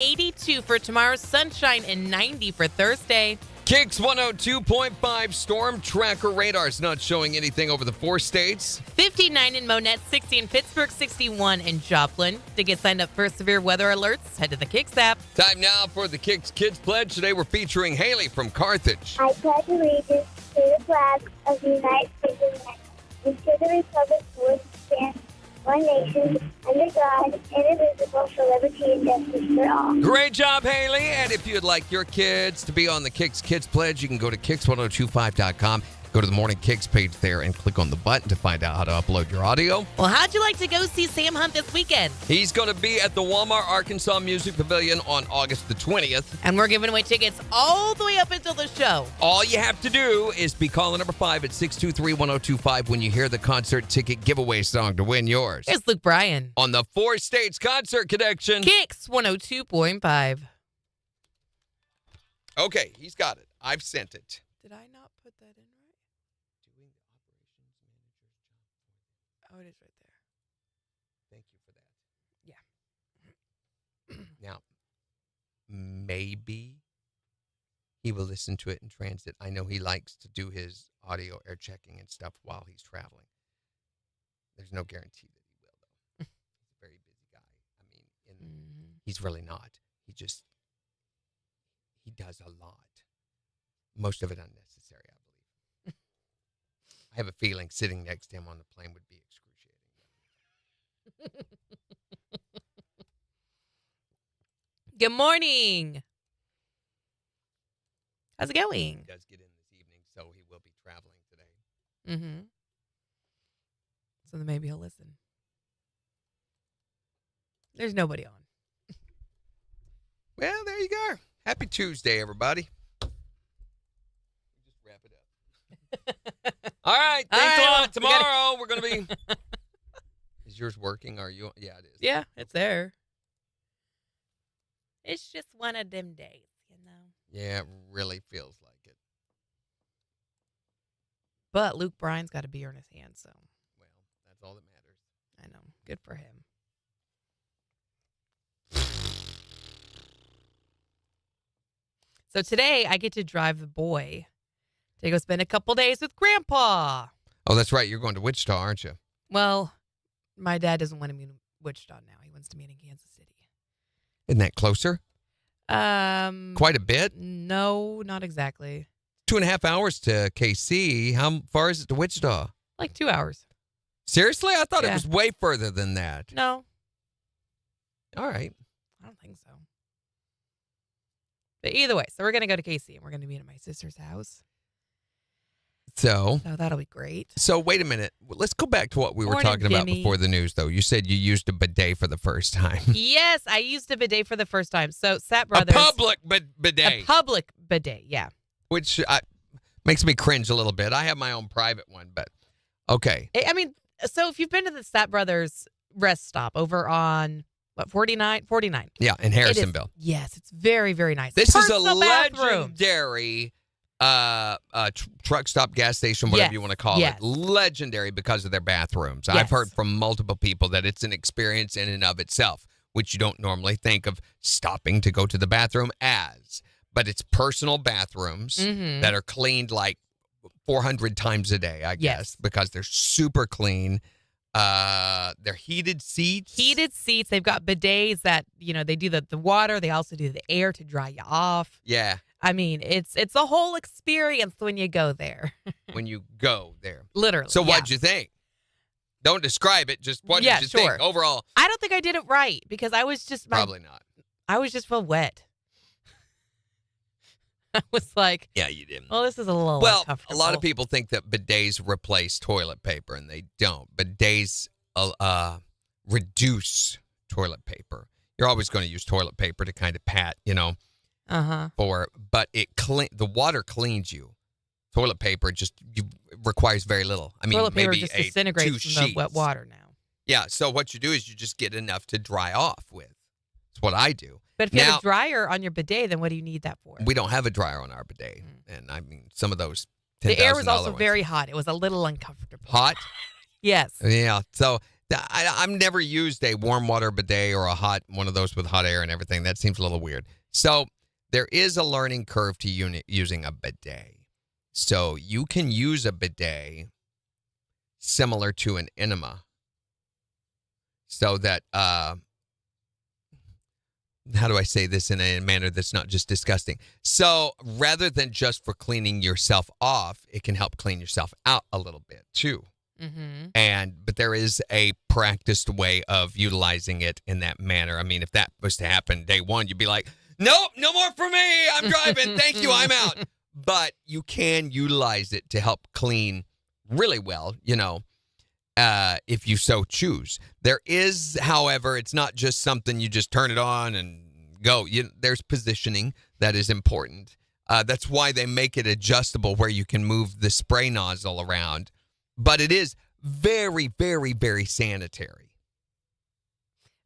82 for tomorrow, sunshine, and 90 for Thursday. KIX 102.5 storm tracker radar's not showing anything over the 4 states. 59 in Monette, 60 in Pittsburgh, 61 in Joplin. To get signed up for severe weather alerts, head to the KIX app. Time now for the KIX Kids Pledge. Today we're featuring Haley from Carthage. I pledge allegiance to the flag of the United States of America and to the republic for which it stands, one nation, under God, indivisible, for liberty and justice for all. Great job, Haley. And if you'd like your kids to be on the KIX Kids Pledge, you can go to KIX1025.com. Go to the Morning KIX page there and click on the button to find out how to upload your audio. Well, how'd you like to go see Sam Hunt this weekend? He's going to be at the Walmart Arkansas Music Pavilion on August the 20th. And we're giving away tickets all the way up until the show. All you have to do is be calling number 5 at 623-1025 when you hear the concert ticket giveaway song to win yours. Here's Luke Bryan On the 4 States Concert Connection. KIX 102.5. Okay, he's got it. I've sent it. Did I not put that in right? Oh, it is right there. Thank you for that. Yeah. Now, maybe he will listen to it in transit. I know he likes to do his audio air checking and stuff while he's traveling. There's no guarantee that he will, though. He's a very busy guy. I mean, he's really not. He does a lot. Most of it unnecessary, I believe. I have a feeling sitting next to him on the plane would be excruciating. Good morning. How's it going? He does get in this evening, so he will be traveling today. Mm-hmm. So then maybe he'll listen. There's nobody on. Well, there you go. Happy Tuesday, everybody. Just wrap it up. All right. Thanks a lot. Tomorrow we're going to be... Is yours working? Are you? Yeah, it is. Yeah, it's there. It's just one of them days, you know. Yeah, it really feels like it. But Luke Bryan's got a beer in his hand, so. Well, that's all that matters. I know. Good for him. So today I get to drive the boy to go spend a couple days with Grandpa. Oh, that's right. You're going to Wichita, aren't you? Well, my dad doesn't want to meet in Wichita now. He wants to meet in Kansas City. Isn't that closer? Quite a bit? No, not exactly. 2.5 hours to KC. How far is it to Wichita? Like 2 hours. Seriously? I thought it Yeah. was way further than that. No, All right. I don't think so. But either way, so we're going to go to KC and we're going to meet at my sister's house. So that'll be great. So wait a minute. Let's go back to what we were Morning, talking about Jimmy. before the news, though. You said you used a bidet for the first time. Yes, I used a bidet for the first time. So Sat Brothers. A public bidet. A public bidet, yeah. Which makes me cringe a little bit. I have my own private one, but okay. I mean, so if you've been to the Sat Brothers rest stop over on, what, 49? 49. Yeah, in Harrisonville. Yes, it's very, very nice. This is a Personal bathrooms. legendary truck stop, gas station, whatever Yes, you want to call yes. it. Legendary because of their bathrooms. Yes. I've heard from multiple people that it's an experience in and of itself, which you don't normally think of stopping to go to the bathroom as. But it's personal bathrooms that are cleaned like 400 times a day, I guess, because they're super clean. They're heated seats. Heated seats. They've got bidets that, you know, they do the water. They also do the air to dry you off. Yeah. I mean, it's a whole experience when you go there. When you go there. Literally. So what'd you think? Don't describe it. Just what did you think overall? I don't think I did it right because I was just probably not. I was just feel wet. I was like, yeah, you didn't. Well, this is a little well. uncomfortable. A lot of people think that bidets replace toilet paper, and they don't. Bidets reduce toilet paper. You're always going to use toilet paper to kind of pat, you know. But the water cleans you. Toilet paper requires very little. I mean, toilet paper maybe just disintegrates from the wet water now. Yeah, so what you do is you just get enough to dry off with. That's what I do. But if you have a dryer on your bidet, then what do you need that for? We don't have a dryer on our bidet, and I mean some of those. The air was also ones. very hot. It was a little uncomfortable. Hot. Yes. Yeah. So I've never used a warm water bidet or a hot one of those with hot air and everything. That seems a little weird. So there is a learning curve to using a bidet. So you can use a bidet similar to an enema. So that, how do I say this in a manner that's not just disgusting? So rather than just for cleaning yourself off, it can help clean yourself out a little bit too. Mm-hmm. But there is a practiced way of utilizing it in that manner. I mean, if that was to happen day one, you'd be like, nope, no more for me. I'm driving. Thank you. I'm out. But you can utilize it to help clean really well, if you so choose. There is, however, it's not just something you just turn it on and go. There's positioning that is important. That's why they make it adjustable where you can move the spray nozzle around. But it is very, very, very sanitary.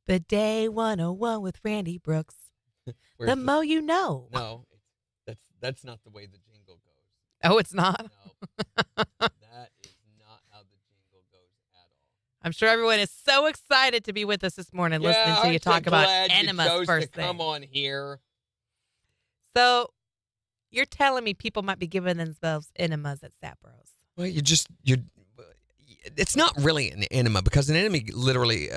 Bidet 101 with Randy Brooks. The mo you know. No, that's not the way the jingle goes. Oh, it's not? No, that is not how the jingle goes at all. I'm sure everyone is so excited to be with us this morning listening to you talk about enemas first thing. Come on here. So you're telling me people might be giving themselves enemas at Sapros. Well, it's not really an enema because an enema literally,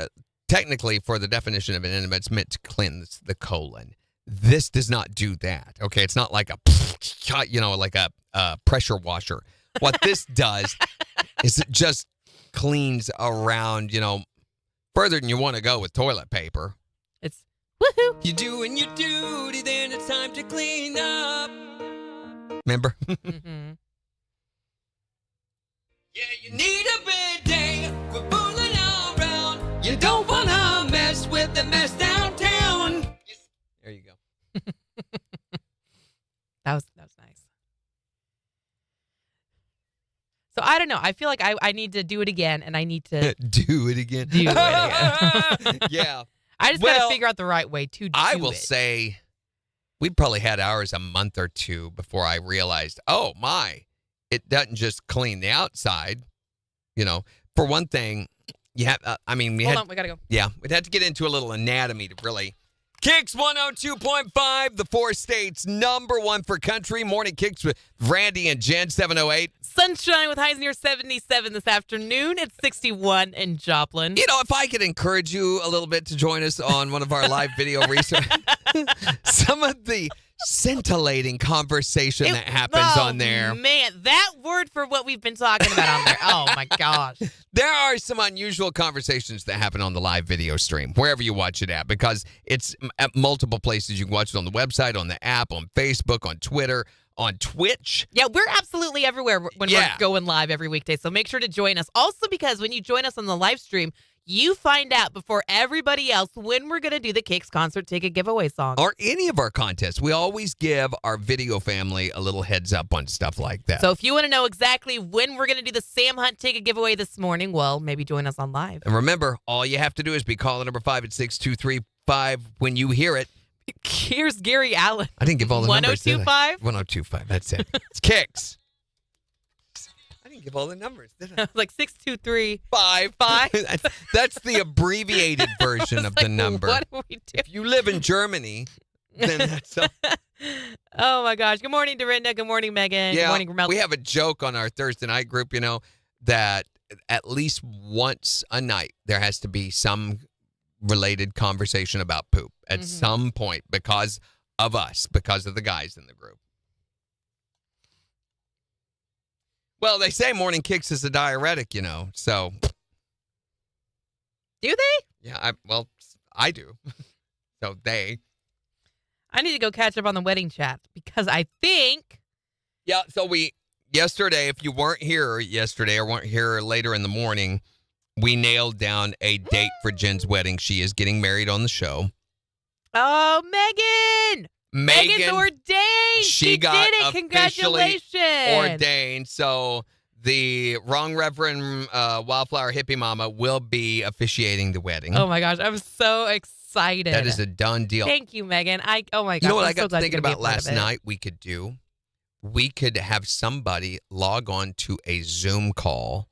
technically for the definition of an enema, it's meant to cleanse the colon. This does not do that. Okay. It's not like a pressure washer. What this does is it just cleans around, further than you want to go with toilet paper. It's woohoo. You're doing your duty, then it's time to clean up. Remember? Mm-hmm. Yeah, you need a bidet. We're fooling around. You don't want to mess with the mess downtown. There you go. That was nice. So I don't know. I feel like I need to do it again, and I need to do it again. Do it again. Yeah. I just got to figure out the right way to do it. I will say we probably had ours a month or two before I realized, oh, my. It doesn't just clean the outside, For one thing, you have. Hold on, we gotta go. Yeah, we'd have to get into a little anatomy to really. KIX 102.5, the 4 states #1 for country. Morning KIX with Randy and Jen 708. Sunshine with highs near 77 this afternoon. It's 61 in Joplin. If I could encourage you a little bit to join us on one of our live video research, some of the scintillating conversation that happens on there. Man, that word for what we've been talking about on there. Oh, my gosh. There are some unusual conversations that happen on the live video stream, wherever you watch it at, because it's at multiple places. You can watch it on the website, on the app, on Facebook, on Twitter, on Twitch. Yeah, we're absolutely everywhere when we're going live every weekday. So make sure to join us. Also, because when you join us on the live stream, you find out before everybody else when we're going to do the KIX concert ticket giveaway song. Or any of our contests. We always give our video family a little heads up on stuff like that. So if you want to know exactly when we're going to do the Sam Hunt ticket giveaway this morning, well, maybe join us on live. And remember, all you have to do is be caller number 5 at 6235 when you hear it. Here's Gary Allen. I didn't give all the numbers, did I? 1025? 1025, that's it. It's KIX. I didn't give all the numbers, did I? Like 623. 5. That's the abbreviated version of the number. What do we do? If you live in Germany, then that's Oh, my gosh. Good morning, Dorinda. Good morning, Megan. Yeah, Good morning, Ramel. we have a joke on our Thursday night group, that at least once a night there has to be some related conversation about poop at some point because of us, because of the guys in the group. Well, they say morning KIX is a diuretic, so. Do they? Yeah, I do. So they. I need to go catch up on the wedding chat because I think. Yeah, so yesterday, if you weren't here yesterday or weren't here later in the morning, we nailed down a date for Jen's wedding. She is getting married on the show. Oh, Megan! Megan's ordained. She got did it. Congratulations. Ordained. So the wrong Reverend Wildflower Hippie Mama will be officiating the wedding. Oh my gosh, I'm so excited. That is a done deal. Thank you, Megan. Oh my gosh. You know what I'm I got so thinking about last night we could do? We could have somebody log on to a Zoom call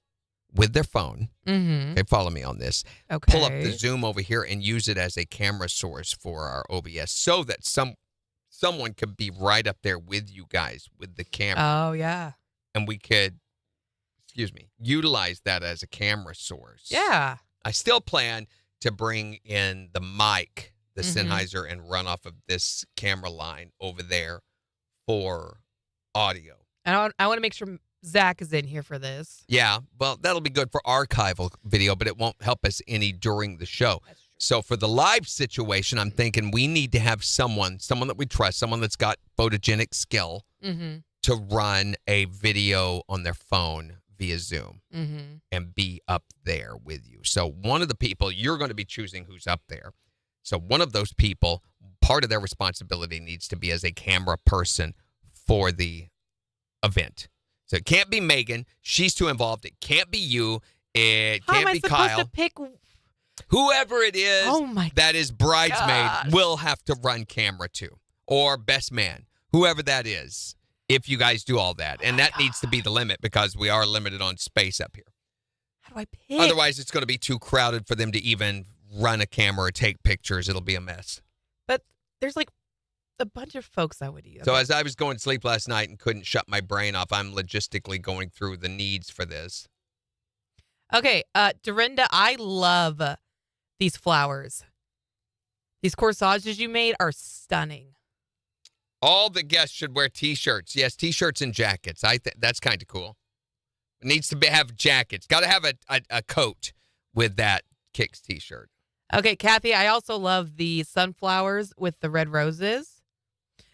with their phone. Mm-hmm. Okay, follow me on this. Okay. Pull up the Zoom over here and use it as a camera source for our OBS so that someone could be right up there with you guys with the camera. Oh, yeah. And we could, utilize that as a camera source. Yeah. I still plan to bring in the mic, the Mm-hmm. Sennheiser, and run off of this camera line over there for audio. And I want to make sure Zach is in here for this. Yeah, well, that'll be good for archival video, but it won't help us any during the show. That's true. So for the live situation, I'm thinking we need to have someone that we trust, someone that's got photogenic skill Mm-hmm. to run a video on their phone via Zoom Mm-hmm. and be up there with you. So one of the people, you're going to be choosing who's up there. So one of those people, part of their responsibility needs to be as a camera person for the event. So it can't be Megan. She's too involved. It can't be you. It How can't am I be supposed Kyle. to pick? Whoever it is Oh my that is bridesmaid gosh. will have to run camera too. Or best man. Whoever that is. If you guys do all that. And that needs to be the limit because we are limited on space up here. How do I pick? Otherwise, it's going to be too crowded for them to even run a camera or take pictures. It'll be a mess. But there's like a bunch of folks that would use. So as I was going to sleep last night and couldn't shut my brain off, I'm logistically going through the needs for this. Okay, Dorinda, I love these flowers. These corsages you made are stunning. All the guests should wear T-shirts. Yes, T-shirts and jackets. That's kind of cool. It needs to have jackets. Got to have a coat with that KIX T-shirt. Okay, Kathy, I also love the sunflowers with the red roses.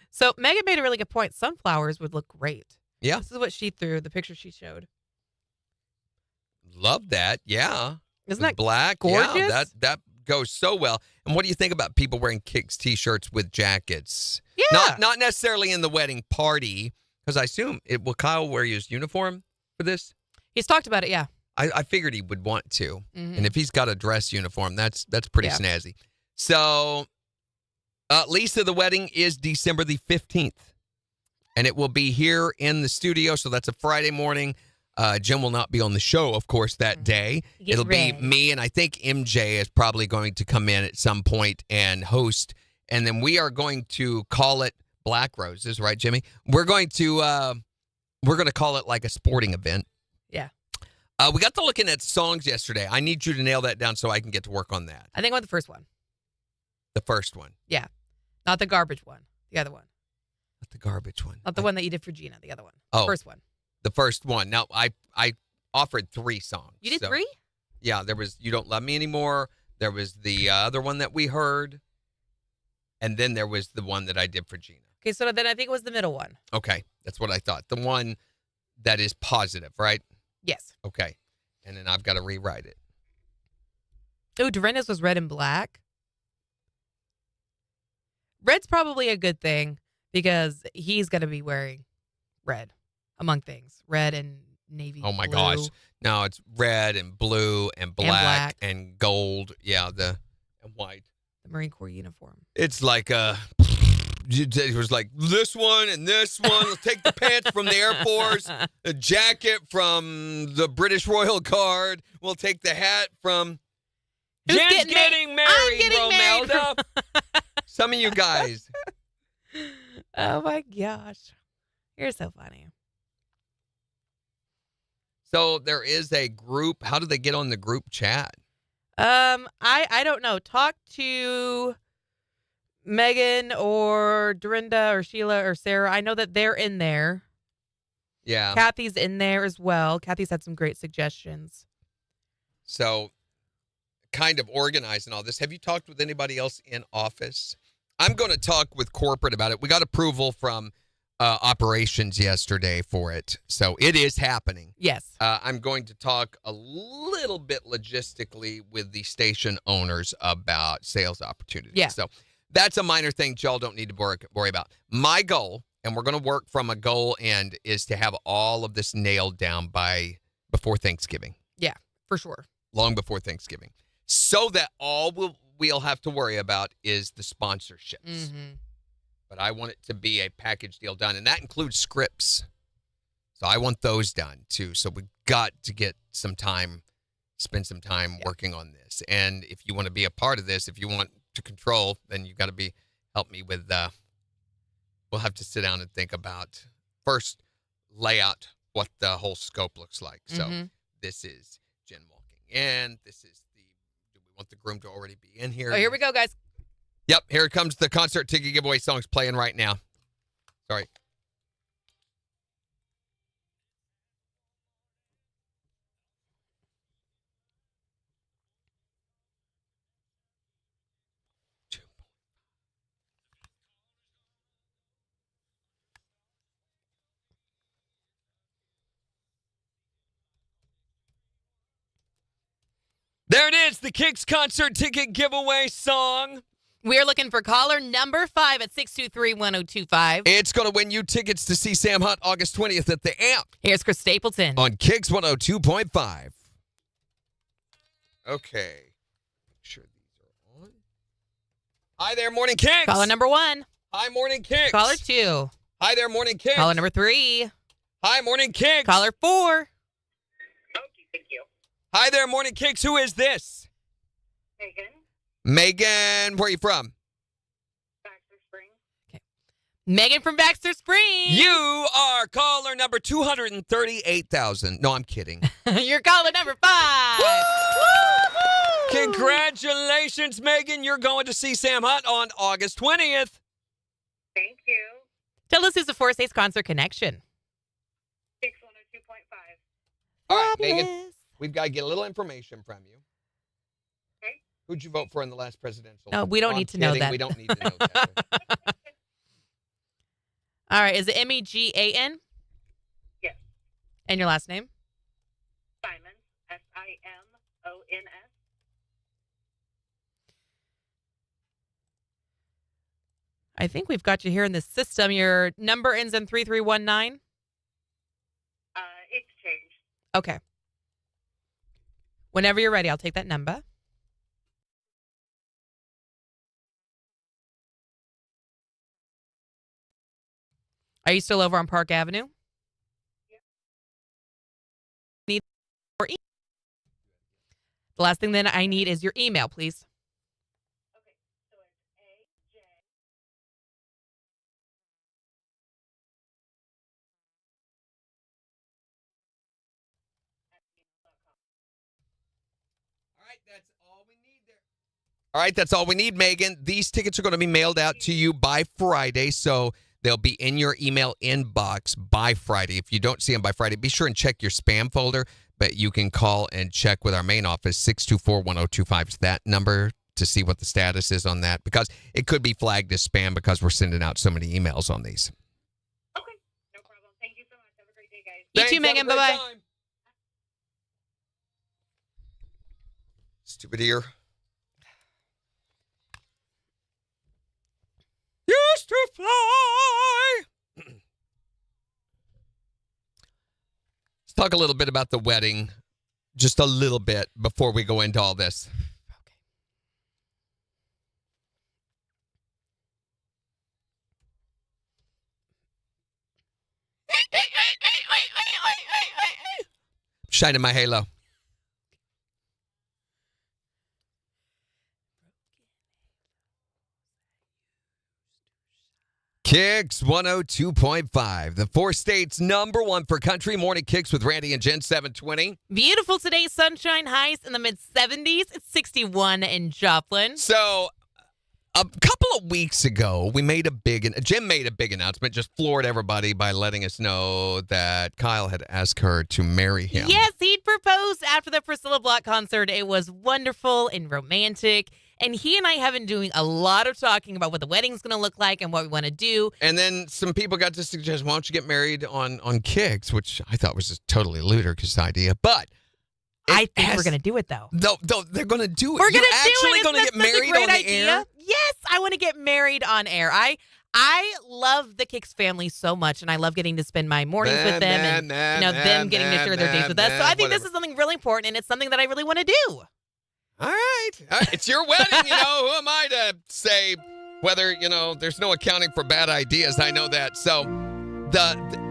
So Megan made a really good point. Sunflowers would look great. Yeah. This is what she threw, the picture she showed. Love that. Yeah. Isn't With that black? gorgeous? Yeah, that goes so well. And what do you think about people wearing KIX T-shirts with jackets? Yeah. Not necessarily in the wedding party, because I assume will Kyle wear his uniform for this? He's talked about it, yeah. I figured he would want to. Mhm. And if he's got a dress uniform, that's pretty Yeah. snazzy. So, Lisa, the wedding is December the 15th. And it will be here in the studio. So that's a Friday morning. Jim will not be on the show, of course, that day. Get It'll ready. be me, and I think MJ is probably going to come in at some point and host. And then we are going to call it Black Roses, right, Jimmy? We're going to call it like a sporting event. Yeah. We got to looking at songs yesterday. I need you to nail that down so I can get to work on that. I think I want the first one. The first one. Yeah. Not the garbage one. The other one. Not the garbage one. Not the one that you did for Gina. The other one. Oh. First one. The first one. Now, I offered 3 songs. You did so- 3? Yeah, there was You Don't Love Me Anymore. There was the other one that we heard. And then there was the one that I did for Gina. Okay, so then I think it was the middle one. Okay, that's what I thought. The one that is positive, right? Yes. Okay. And then I've got to rewrite it. Oh, Dorinda's was red and black. Red's probably a good thing because he's going to be wearing red, among things. Red and navy Oh, my blue. gosh. No, it's red and blue and black and gold. Yeah, and white. The Marine Corps uniform. It's like it was like this one and this one. Let's take the pants from the Air Force, the jacket from the British Royal Guard. We'll take the hat from Who's Jen's getting getting I'm married, getting married. Romelda. Some of you guys. Oh, my gosh. You're so funny. So there is a group. How do they get on the group chat? I don't know. Talk to Megan or Dorinda or Sheila or Sarah. I know that they're in there. Yeah. Kathy's in there as well. Kathy's had some great suggestions. So kind of organizing all this. Have you talked with anybody else in office? I'm going to talk with corporate about it. We got approval from operations yesterday for it. So it is happening. Yes. I'm going to talk a little bit logistically with the station owners about sales opportunities. Yeah. So that's a minor thing y'all don't need to worry about. My goal, and we're going to work from a goal end, is to have all of this nailed down before Thanksgiving. Yeah, for sure. Long before Thanksgiving. So that all we'll have to worry about is the sponsorships. Mm-hmm. But I want it to be a package deal done, and that includes scripts. So I want those done too. So we've got to get some time, spend some time working on this. And if you want to be a part of this, if you want to control, then you got to help me with, we'll have to sit down and think about first lay out what the whole scope looks like. So this is Jen walking in. This is do we want the groom to already be in here? Oh, here we go, guys. Yep, here comes the concert ticket giveaway songs playing right now. Sorry. There it is, the KIX concert ticket giveaway song. We're looking for caller number 5 at 623-1025. It's going to win you tickets to see Sam Hunt August 20th at the Amp. Here's Chris Stapleton. On KIX 102.5. Okay. Make sure these are on. Hi there, Morning KIX. Caller number 1. Hi, Morning KIX. Caller 2. Hi there, Morning KIX. Caller number 3. Hi, Morning KIX. Caller 4. Okay, thank you. Hi there, Morning KIX. Who is this? Megan, Megan, where are you from? Baxter Springs. Megan from Baxter Springs. You are caller number 238,000. No, I'm kidding. You're caller number 5. Woo-hoo! Congratulations, Megan. You're going to see Sam Hunt on August 20th. Thank you. Tell us who's the Four States Concert Connection. KIX 102.5. All right, Megan, Fabulous. we've got to get a little information from you. Okay. Who'd you vote for in the last presidential? No, we don't I'm need to know kidding. that. We don't need to know that. All right, is it Megan? Yes. And your last name? Simon, Simons. I think we've got you here in the system. Your number ends in 3319. It's changed. Okay. Whenever you're ready, I'll take that number. Are you still over on Park Avenue? Yep. Need or email. The last thing then I need is your email, please. Okay, so it's AJ. All right, that's all we need, Megan. These tickets are going to be mailed out to you by Friday, so they'll be in your email inbox by Friday. If you don't see them by Friday, be sure and check your spam folder, but you can call and check with our main office, 624-1025 is that number, to see what the status is on that, because it could be flagged as spam because we're sending out so many emails on these. Okay, no problem. Thank you so much. Have a great day, guys. You Thanks, too, Megan. have a great Bye-bye. time. Stupid ear. Used to fly. Let's talk a little bit about the wedding, just a little bit before we go into all this. Shining my halo. KIX 102.5, the Four States number 1 for country. Morning KIX with Randy and Jen, 720. Beautiful today, sunshine, highs in the mid-70s. It's 61 in Joplin. So, a couple of weeks ago, Jim made a big announcement, just floored everybody by letting us know that Kyle had asked her to marry him. Yes, he'd proposed after the Priscilla Block concert. It was wonderful and romantic. And he and I have been doing a lot of talking about what the wedding's going to look like and what we want to do. And then some people got to suggest, why don't you get married on KIX, which I thought was a totally ludicrous idea. But I think we're going to do it, though. No, they're going to do it. We're going to do it. Actually going to get married on the air? Yes, I want to get married on air. I love the KIX family so much, and I love getting to spend my mornings with them and them getting to share their days with us. So I think this is something really important, and it's something that I really want to do. All right. It's your wedding, Who am I to say whether, there's no accounting for bad ideas. I know that. So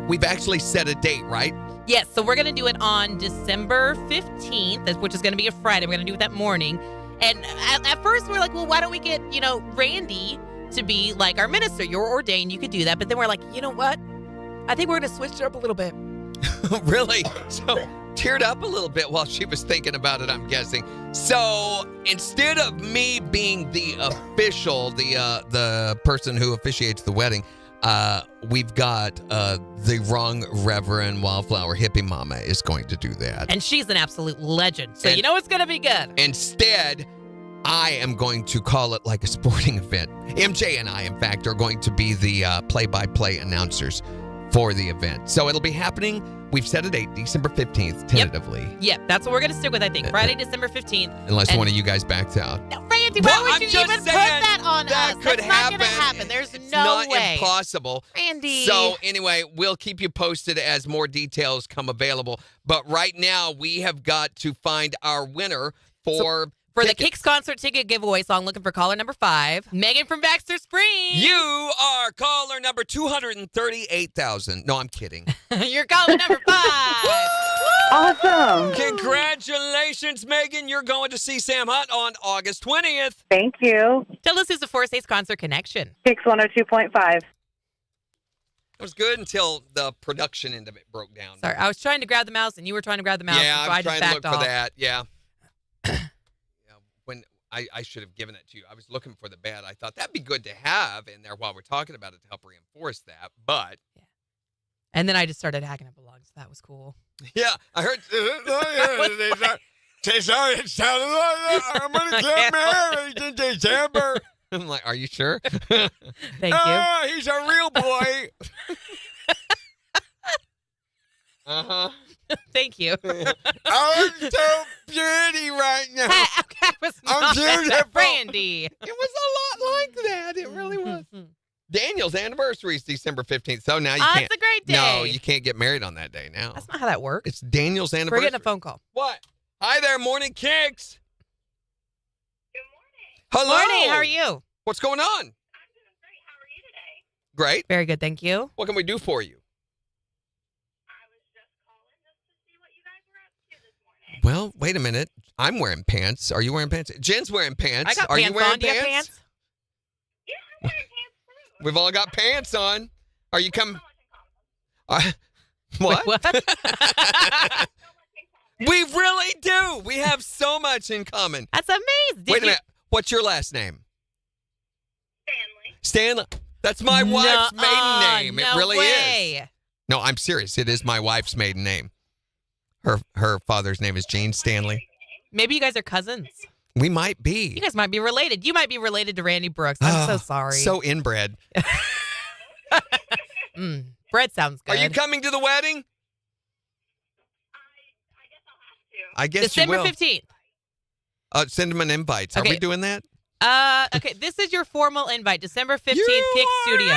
we've actually set a date, right? Yes, so we're going to do it on December 15th, which is going to be a Friday. We're going to do it that morning. And at first, we're like, well, why don't we get, Randy to be like our minister? You're ordained. You could do that. But then we're like, you know what? I think we're going to switch it up a little bit. Really? So teared up a little bit while she was thinking about it, I'm guessing. So instead of me being the official, the person who officiates the wedding, we've got the wrong Reverend Wildflower Hippie Mama is going to do that. And she's an absolute legend. So you know it's going to be good. Instead, I am going to call it like a sporting event. MJ and I, in fact, are going to be the play-by-play announcers for the event. So it'll be happening. We've set a date, December 15th, tentatively. Yep, that's what we're going to stick with, I think. Friday, December 15th. Unless one of you guys backs out. No, Randy, why would you even put that on us? That could happen. That's not going to happen. There's It's no not way. Impossible. Randy. So anyway, we'll keep you posted as more details come available. But right now, we have got to find our winner for the KIX concert ticket giveaway. So I'm looking for caller number 5. Megan from Baxter Springs. You are caller number 238,000. No, I'm kidding. You're caller number 5. Awesome. Congratulations, Megan. You're going to see Sam Hunt on August 20th. Thank you. Tell us who's the 4 States concert connection. KIX 102.5. It was good until the production end of it broke down. Sorry, I was trying to grab the mouse and you were trying to grab the mouse. Yeah, so I was just trying to look backed off. for that. Yeah. When I should have given it to you. I was looking for the bed. I thought that'd be good to have in there while we're talking about it to help reinforce that. But and then I just started hacking up a log, so that was cool. yeah, I heard. It sounded like I'm gonna get married in December. I'm like, are you sure? Thank you. He's a real boy. Uh-huh. Thank you. I'm so pretty right now. That was I'm not beautiful. Randy. It was a lot like that. It really was. Daniel's anniversary is December 15th, so now you can't. It's a great day. No, you can't get married on that day now. That's not how that works. It's Daniel's anniversary. We're getting a phone call. What? Hi there, Morning KIX. Good morning. Hello. Morning, how are you? What's going on? I'm doing great. How are you today? Great. Very good, thank you. What can we do for you? I was just calling just to see what you guys were up to this morning. Well, wait a minute. I'm wearing pants. Are you wearing pants? Jen's wearing pants. I got Are pants you wearing on. Do you have pants? Yeah, I'm wearing pants too. We've all got pants on. Are you coming? So much in common. What? What? So much in common. We really do. We have so much in common. That's amazing. Wait a minute. What's your last name? Stanley. Stanley. That's my wife's maiden name. No It really way. is. No, I'm serious. It is my wife's maiden name. Her father's name is Gene Stanley. Maybe you guys are cousins. We might be. You guys might be related. You might be related to Randy Brooks. I'm so sorry. So inbred. Bread sounds good. Are you coming to the wedding? I guess I'll have to. I guess December you will. 15th. Send them an invite. Are Okay. we doing that? Okay, this is your formal invite. December 15th, You KIX are Studio.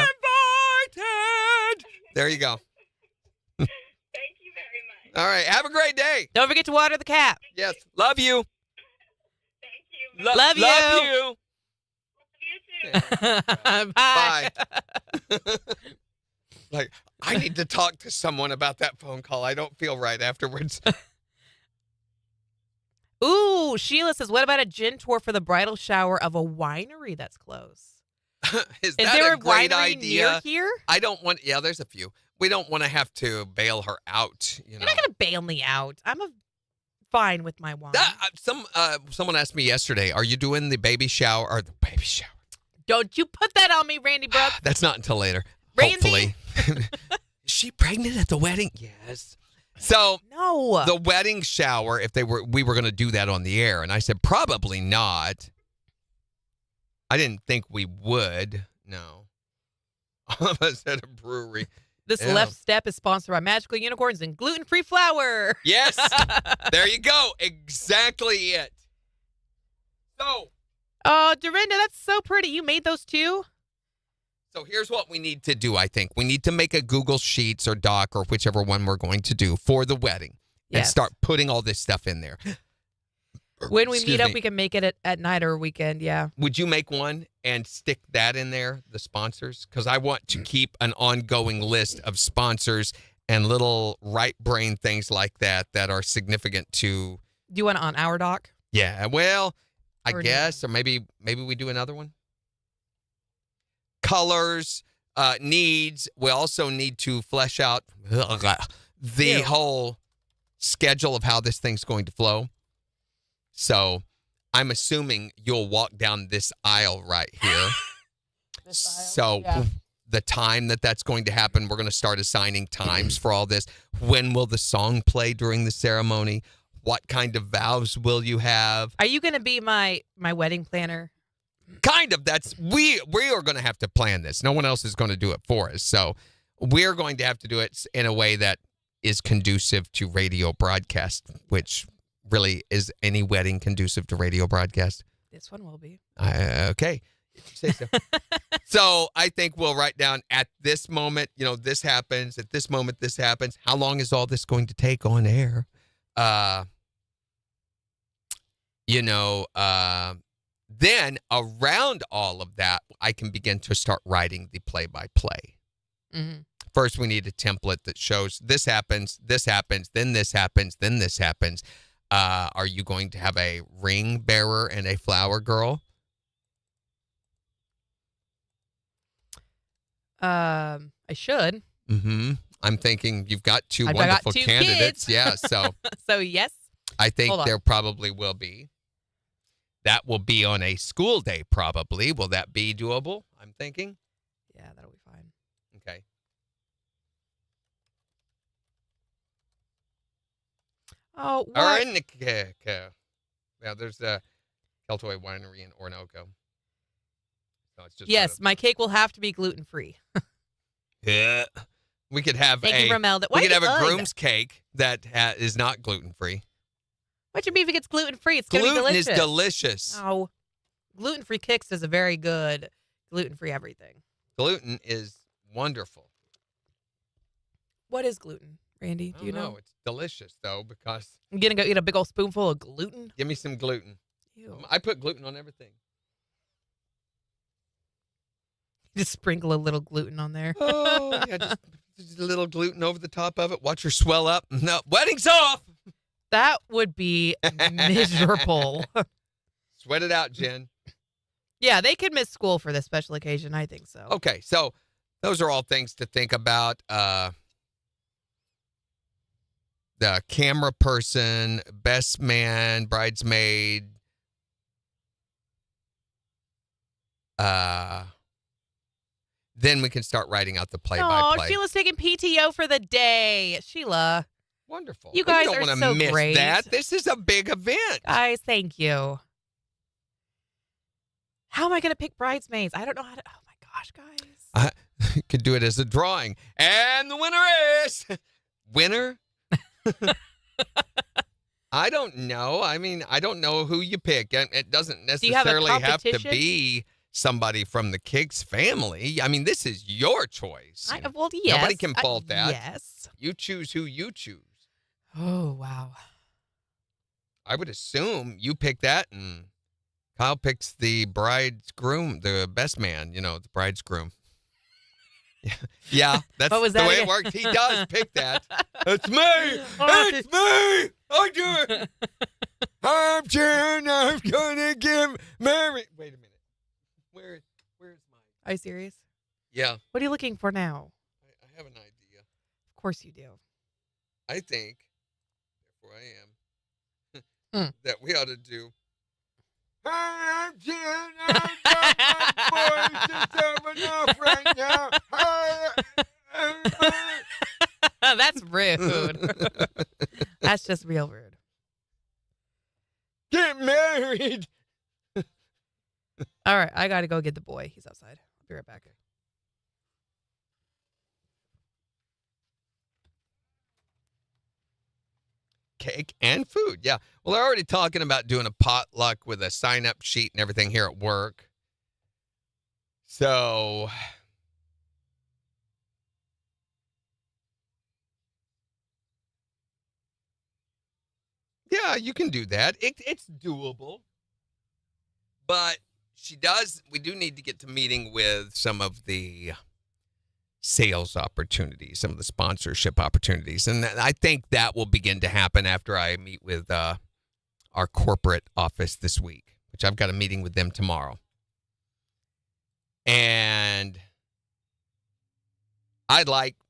invited. There you go. Thank you very much. All right. Have a great day. Don't forget to water the cat. Yes. Love you. Thank you. Love you. Love you. You too. Bye. Like, I need to talk to someone about that phone call. I don't feel right afterwards. Ooh, Sheila says, what about a gin tour for the bridal shower of a winery that's close? Is Is that there a great winery idea? near here? I don't want. Yeah, there's a few. We don't want to have to bail her out. You know. You're not going to bail me out. Fine with my wine. Someone asked me yesterday, "Are you doing the baby shower or the baby shower?" Don't you put that on me, Randy Brooks. That's not until later. Randy? Hopefully. Is she pregnant at the wedding? Yes. So No. the wedding shower, if we were going to do that on the air, and I said probably not. I didn't think we would. No. All of us at a brewery. This Yeah. left step is sponsored by Magical Unicorns and gluten-free flour. Yes. There you go. Exactly it. So Oh, Dorinda, that's so pretty. You made those too? here's what we need to do, I think. We need to make a Google Sheets or Doc or whichever one we're going to do for the wedding and Yes. start putting all this stuff in there. When we Excuse meet up, me. we can make it at night or weekend. Yeah. Would you make one and stick that in there, the sponsors? Because I want to keep an ongoing list of sponsors and little right brain things like that are significant to. Do you want it on our doc? Yeah, well, I Or guess, or maybe we do another one. Colors, needs. We also need to flesh out the whole schedule of how this thing's going to flow. So I'm assuming you'll walk down this aisle right here. So the time that's going to happen, we're going to start assigning times for all this. When will the song play during the ceremony? What kind of vows will you have? Are you going to be my wedding planner? Kind of. We are going to have to plan this. No one else is going to do it for us. So we're going to have to do it in a way that is conducive to radio broadcast, which really is any wedding conducive to radio broadcast. This one will be. Okay. If you say so. So I think we'll write down at this moment, this happens. At this moment, this happens. How long is all this going to take on air? Then around all of that, I can begin to start writing the play-by-play. Mm-hmm. First, we need a template that shows this happens, then this happens, then this happens. Are you going to have a ring bearer and a flower girl? I should. Mm-hmm. I'm thinking you've got two I've got wonderful two candidates. kids. Yeah, so So yes. I think Hold on. there probably will be. That will be on a school day, probably. Will that be doable? I'm thinking. Yeah, that'll be fine. Okay. Oh, Or what? in the yeah, there's a Keltoy Winery in Orinoco. So it's just Yes, my cake will have to be gluten free. yeah. We could have Thank you, Romelda. we could have a groom's cake that is not gluten free. What you mean if it gets gluten free? It's gonna be Gluten delicious. is delicious. Oh, gluten free KIX is a very good gluten free everything. Gluten is wonderful. What is gluten, Randy? I Do you don't know? It's delicious though because I'm gonna go eat a big old spoonful of gluten. give me some gluten. Ew. I put gluten on everything. Just sprinkle a little gluten on there. Oh, yeah, just a little gluten over the top of it. Watch her swell up. No, wedding's off. That would be miserable. Sweat it out, Jen. Yeah, they could miss school for this special occasion. I think so. Okay, so those are all things to think about. The camera person, best man, bridesmaid. Then we can start writing out the Oh, play-by-play. Sheila's taking PTO for the day. Sheila, Wonderful. You guys don't are wanna so miss great. that. This is a big event. guys, thank you. How am I going to pick bridesmaids? I don't know how to. Oh my gosh, guys. You could do it as a drawing. And the winner is winner. I don't know. I mean, I don't know who you pick. And it doesn't you have a necessarily have to competition? be somebody from the KIX family. I mean, this is your choice. Well, yes. Nobody can fault that. Yes. You choose who you choose. Oh, wow. I would assume you pick that and Kyle picks the bride's groom, the best man, the bride's groom. Yeah, that's What was the that way again? it works. He does pick that. It's me. It's me. I do it. I'm Jen. I'm gonna get married. Wait a minute. Where's my? Are you serious? Yeah, What are you looking for now? I have an idea. Of course you do. I think, therefore I am, that we ought to do. I'm Jen. I'm my voice is coming off right now. That's rude. That's just real rude. Get married. All right, I got to go get the boy. He's outside. I'll be right back. Cake and food. Yeah. Well, they're already talking about doing a potluck with a sign-up sheet and everything here at work. So Yeah, you can do that. It's doable. But we do need to get to meeting with some of the sales opportunities, some of the sponsorship opportunities. And I think that will begin to happen after I meet with our corporate office this week, which I've got a meeting with them tomorrow. And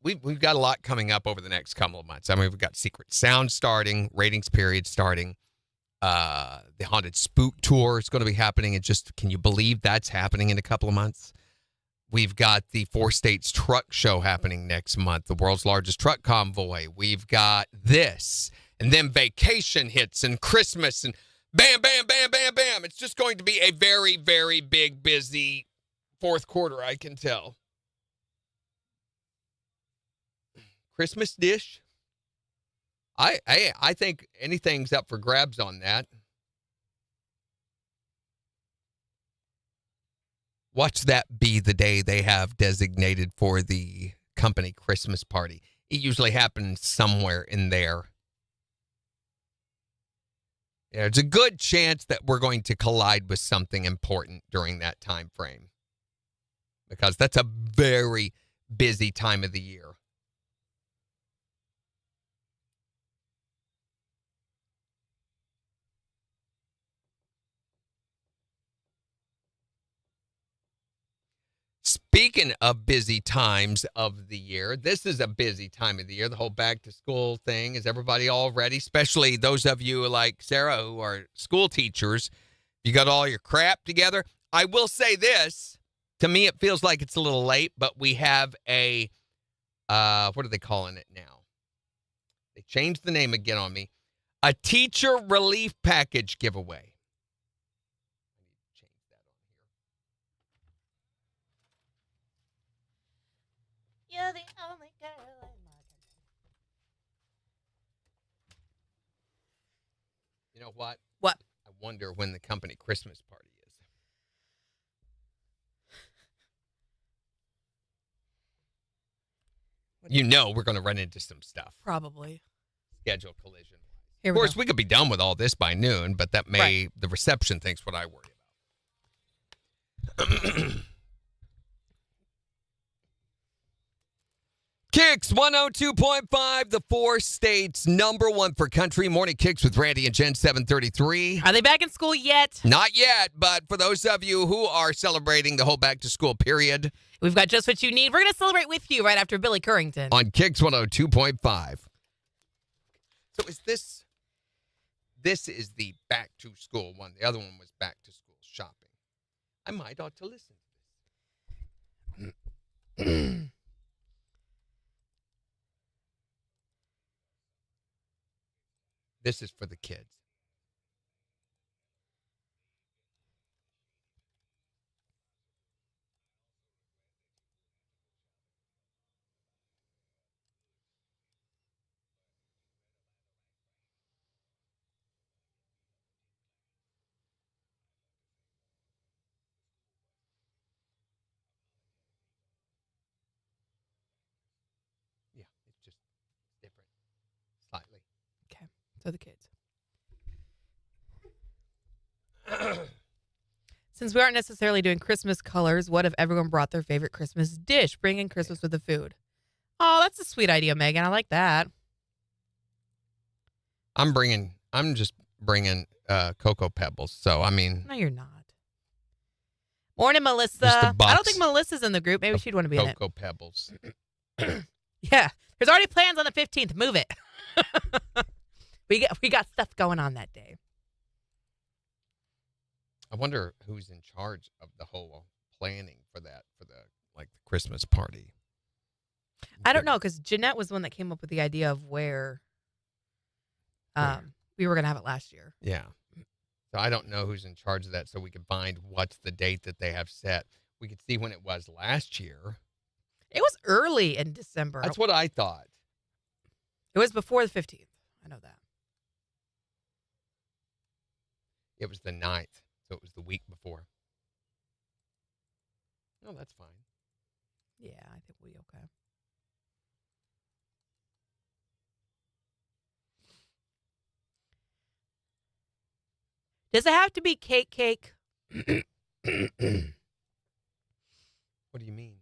we've got a lot coming up over the next couple of months. I mean, we've got Secret Sound starting, ratings period starting. The Haunted Spook Tour is going to be happening. Can you believe that's happening in a couple of months? We've got the 4 States Truck Show happening next month, the world's largest truck convoy. We've got this, and then vacation hits and Christmas, and bam, bam, bam, bam, bam. It's just going to be a very, very big, busy fourth quarter, I can tell. Christmas dish. I think anything's up for grabs on that. Watch that be the day they have designated for the company Christmas party. It usually happens somewhere in there. Yeah, there's a good chance that we're going to collide with something important during that time frame, because that's a very busy time of the year. Speaking of busy times of the year, this is a busy time of the year. The whole back to school thing. Is everybody all ready? Especially those of you like Sarah who are school teachers. You got all your crap together. I will say this. To me, it feels like it's a little late, but we have a, what are they calling it now? They changed the name again on me. A teacher relief package giveaway. You're the only girl in my life. You know what? What? I wonder when the company Christmas party is. You know we're going to run into some stuff. Probably. Schedule collision. Here Of course, we could be done with all this by noon, but that may, the reception thing's what I worry about. KIX 102.5, the 4 States #1 for country. Morning KIX with Randy and Jen, 733. Are they back in school yet? Not yet, but for those of you who are celebrating the whole back to school period, We've got just what you need. We're going to celebrate with you right after Billy Currington. On KIX 102.5. So this is the back to school one. The other one was back to school shopping. I might ought to listen to this. This is for the kids. Yeah, it's just different. Slightly. Okay, so the kids. Since we aren't necessarily doing Christmas colors, what if everyone brought their favorite Christmas dish? Bring in Christmas with the food. Oh, that's a sweet idea, Megan. I like that. I'm just bringing Cocoa Pebbles. So, I mean. No, you're not. Morning, Melissa. I don't think Melissa's in the group. Maybe she'd want to be in it. Cocoa Pebbles. Yeah. There's already plans on the 15th. Move it. We got stuff going on that day. I wonder who's in charge of the whole planning for that, for the Christmas party. I don't know, because Jeanette was the one that came up with the idea of where we were going to have it last year. Yeah. So I don't know who's in charge of that, so we could find what's the date that they have set. We could see when it was last year. It was early in December. That's what I thought. It was before the 15th. I know that. It was the 9th. So it was the week before. No, that's fine. Yeah, I think we'll be okay. Does it have to be cake? What do you mean?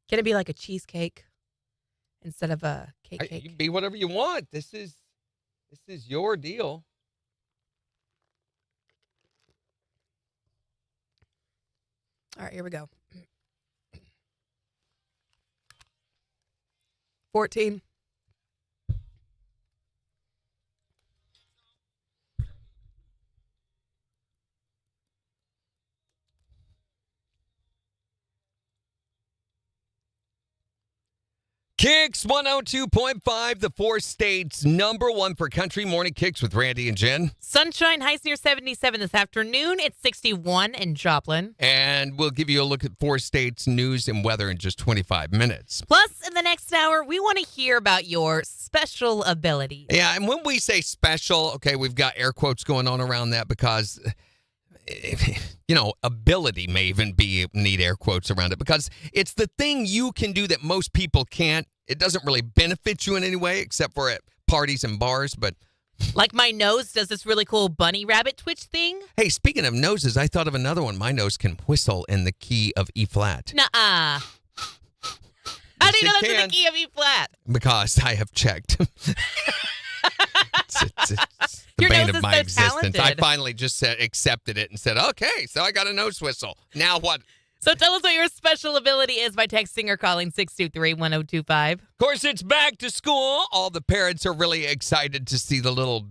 Can it be like a cheesecake instead of a You cake? can be whatever you want. This is your deal. All right, here we go. 14. KIX 102.5, the 4 states number 1 for country morning KIX with Randy and Jen. Sunshine, highs near 77 this afternoon. It's 61 in Joplin. And we'll give you a look at 4 states news and weather in just 25 minutes. Plus, in the next hour, we want to hear about your special ability. Yeah, and when we say special, okay, we've got air quotes going on around that because, ability may even need air quotes around it because it's the thing you can do that most people can't. It doesn't really benefit you in any way except for at parties and bars, but... Like my nose does this really cool bunny rabbit twitch thing. Hey, speaking of noses, I thought of another one. My nose can whistle in the key of E flat. Nuh-uh. How do you know that's in the key of E flat? Because I have checked. It's the Your bane nose of is my so existence. talented. I finally just accepted it and said, okay, so I got a nose whistle. Now what? So tell us what your special ability is by texting or calling 623-1025. Of course, it's back to school. All the parents are really excited to see the little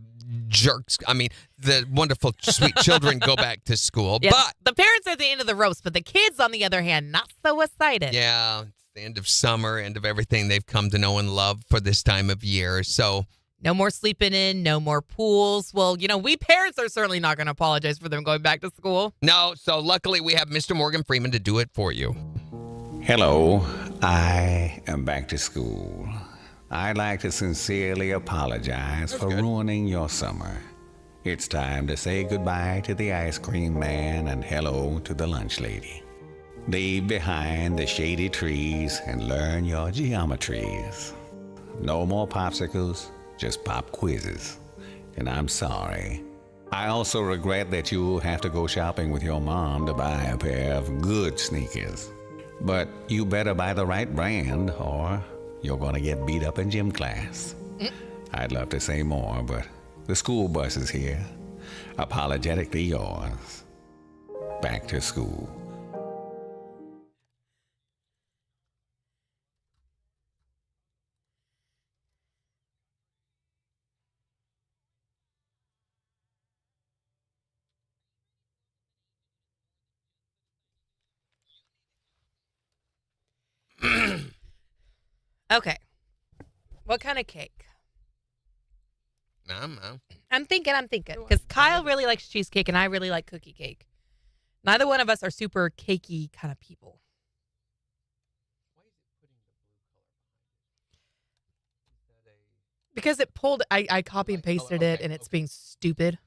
jerks. I mean, the wonderful, sweet children go back to school. Yeah, But, the parents are at the end of the roast, but the kids, on the other hand, not so excited. yeah, it's the end of summer, end of everything they've come to know and love for this time of year. So, No more sleeping in, no more pools. Well, we parents are certainly not going to apologize for them going back to school. no. So, luckily, we have Mr. Morgan Freeman to do it for you. Hello, I am back to school. I'd like to sincerely apologize for ruining your summer. It's time to say goodbye to the ice cream man and hello to the lunch lady. Leave behind the shady trees and learn your geometries. No more popsicles, just pop quizzes. And I'm sorry. I also regret that you'll have to go shopping with your mom to buy a pair of good sneakers. But you better buy the right brand or you're going to get beat up in gym class. I'd love to say more, but the school bus is here. Apologetically yours. Back to school. Okay. What kind of cake? No. I'm thinking. Because Kyle really likes cheesecake and I really like cookie cake. Neither one of us are super cakey kind of people. Because it pulled, I copy and pasted it and it's being stupid.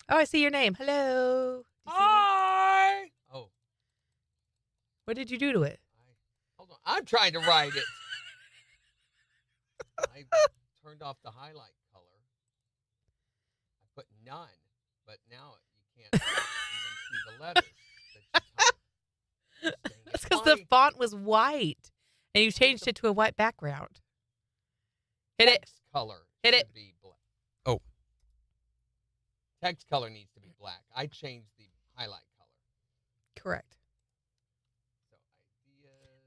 Oh, I see your name. Hello. Hi. Oh, What did you do to it? hold on. I'm trying to write it. I turned off the highlight color. I put none, but now you can't even see the letters. That's because the font was white and you changed it to a white background. Hit it. Text color. Hit should it. Be black. Oh. Text color needs to be black. I changed the highlight color. Correct. So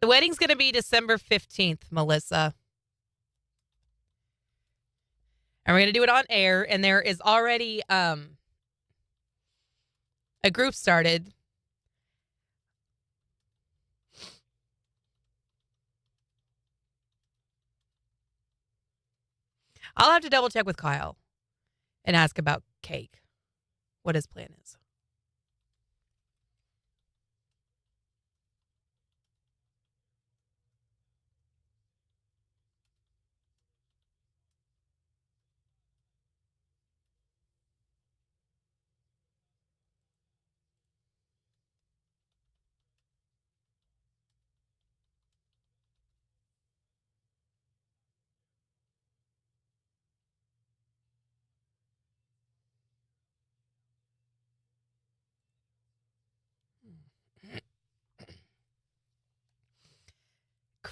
The wedding's going to be December 15th, Melissa. And we're going to do it on air. And there is already a group started. I'll have to double check with Kyle and ask about cake, what his plan is.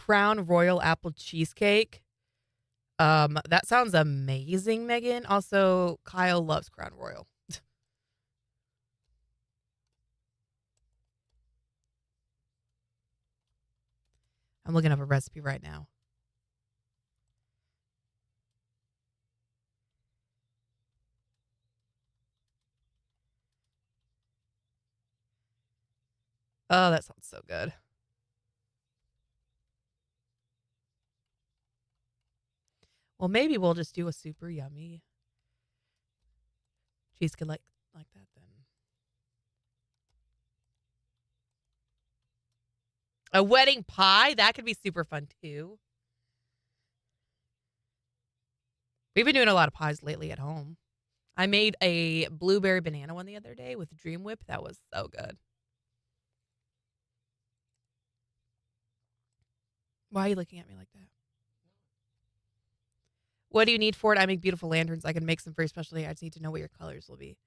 Crown Royal apple cheesecake. That sounds amazing, Megan. Also, Kyle loves Crown Royal. I'm looking up a recipe right now. Oh, that sounds so good. Well, maybe we'll just do a super yummy cheesecake like that then. A wedding pie? That could be super fun too. We've been doing a lot of pies lately at home. I made a blueberry banana one the other day with Dream Whip. That was so good. Why are you looking at me like that? What do you need for it? I make beautiful lanterns. I can make some for your specialty. I just need to know what your colors will be.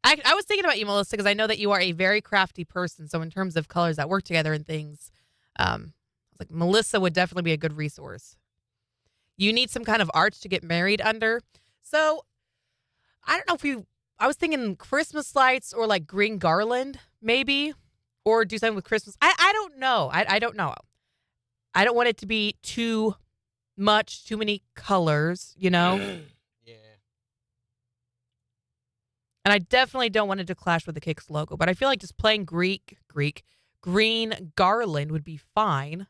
I was thinking about you, Melissa, because I know that you are a very crafty person. So in terms of colors that work together and things, I was like, Melissa would definitely be a good resource. You need some kind of arch to get married under. So I don't know if I was thinking Christmas lights or like green garland, maybe, or do something with Christmas. I don't know. I don't know. I don't want it to be too many colors, you know? Yeah. And I definitely don't want it to clash with the KIX logo, but I feel like just plain green garland would be fine.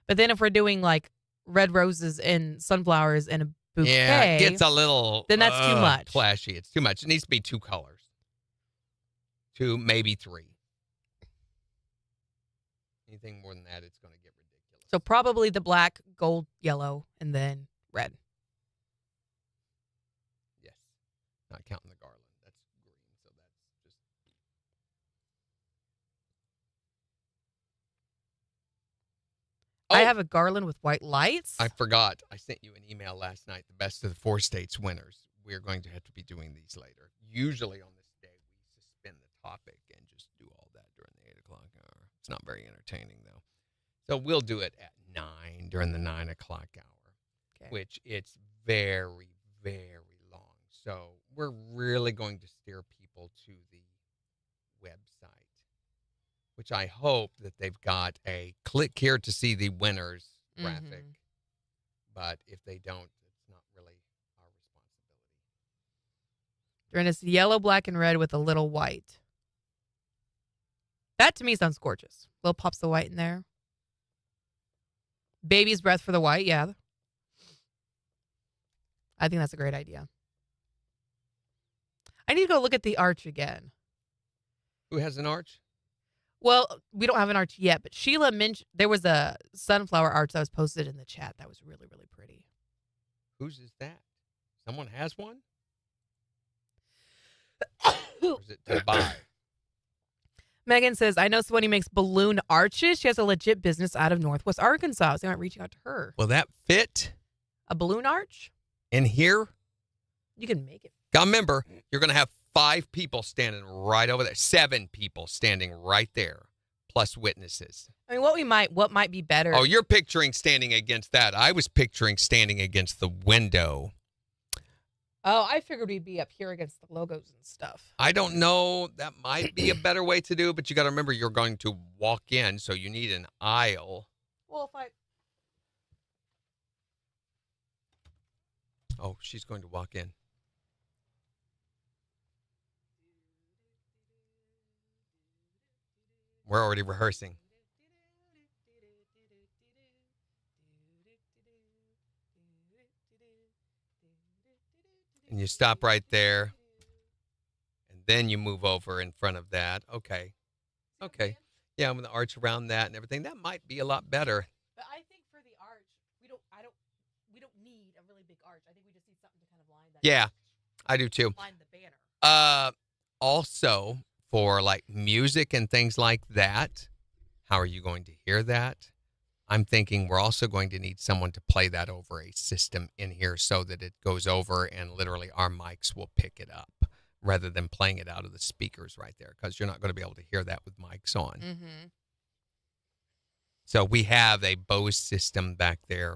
But then if we're doing like red roses and sunflowers and a bouquet, Yeah, it gets a little. then that's too much. Flashy. It's too much. It needs to be 2 colors. 2, maybe 3. Anything more than that, it's going to get ridiculous. So probably the black, gold, yellow, and then red. Yes. Not counting the garland. That's green. So that's just. I have a garland with white lights. I forgot. I sent you an email last night. The best of the 4 states winners. We're going to have to be doing these later. Usually on this day, we suspend the topic and just do all that during the 8 o'clock hour. It's not very entertaining, though. So we'll do it at 9 during the 9 o'clock hour, Okay. which it's very, very long. So we're really going to steer people to the website, which I hope that they've got a click here to see the winners graphic. But if they don't, it's not really our responsibility. During this yellow, black, and red with a little white. That to me sounds gorgeous. Little pops of white in there. Baby's breath for the white, yeah. I think that's a great idea. I need to go look at the arch again. Who has an arch? Well, we don't have an arch yet, but Sheila mentioned there was a sunflower arch that was posted in the chat that was really, really pretty. Whose is that? Someone has one? Or is it to buy? Megan says, I know someone who makes balloon arches. She has a legit business out of Northwest Arkansas. So I'm reaching out to her. Will that fit A balloon arch? in here? You can make it. Now remember, you're going to have 5 people standing right over there. 7 people standing right there, plus witnesses. I mean, what might be better? Oh, you're picturing standing against that. I was picturing standing against the window. Oh, I figured we'd be up here against the logos and stuff. I don't know. That might be a better way to do it, but you got to remember you're going to walk in, so you need an aisle. Well, if I... Oh, she's going to walk in. We're already rehearsing. And you stop right there. And then you move over in front of that. Okay. Okay. Yeah, with the arch around that and everything. That might be a lot better. But I think for the arch, we don't need a really big arch. I think we just need something to kind of line that. Yeah, I do too. Line the banner. Also, for like music and things like that, how are you going to hear that? I'm thinking we're also going to need someone to play that over a system in here so that it goes over and literally our mics will pick it up rather than playing it out of the speakers right there, because you're not going to be able to hear that with mics on. Mm-hmm. So we have a Bose system back there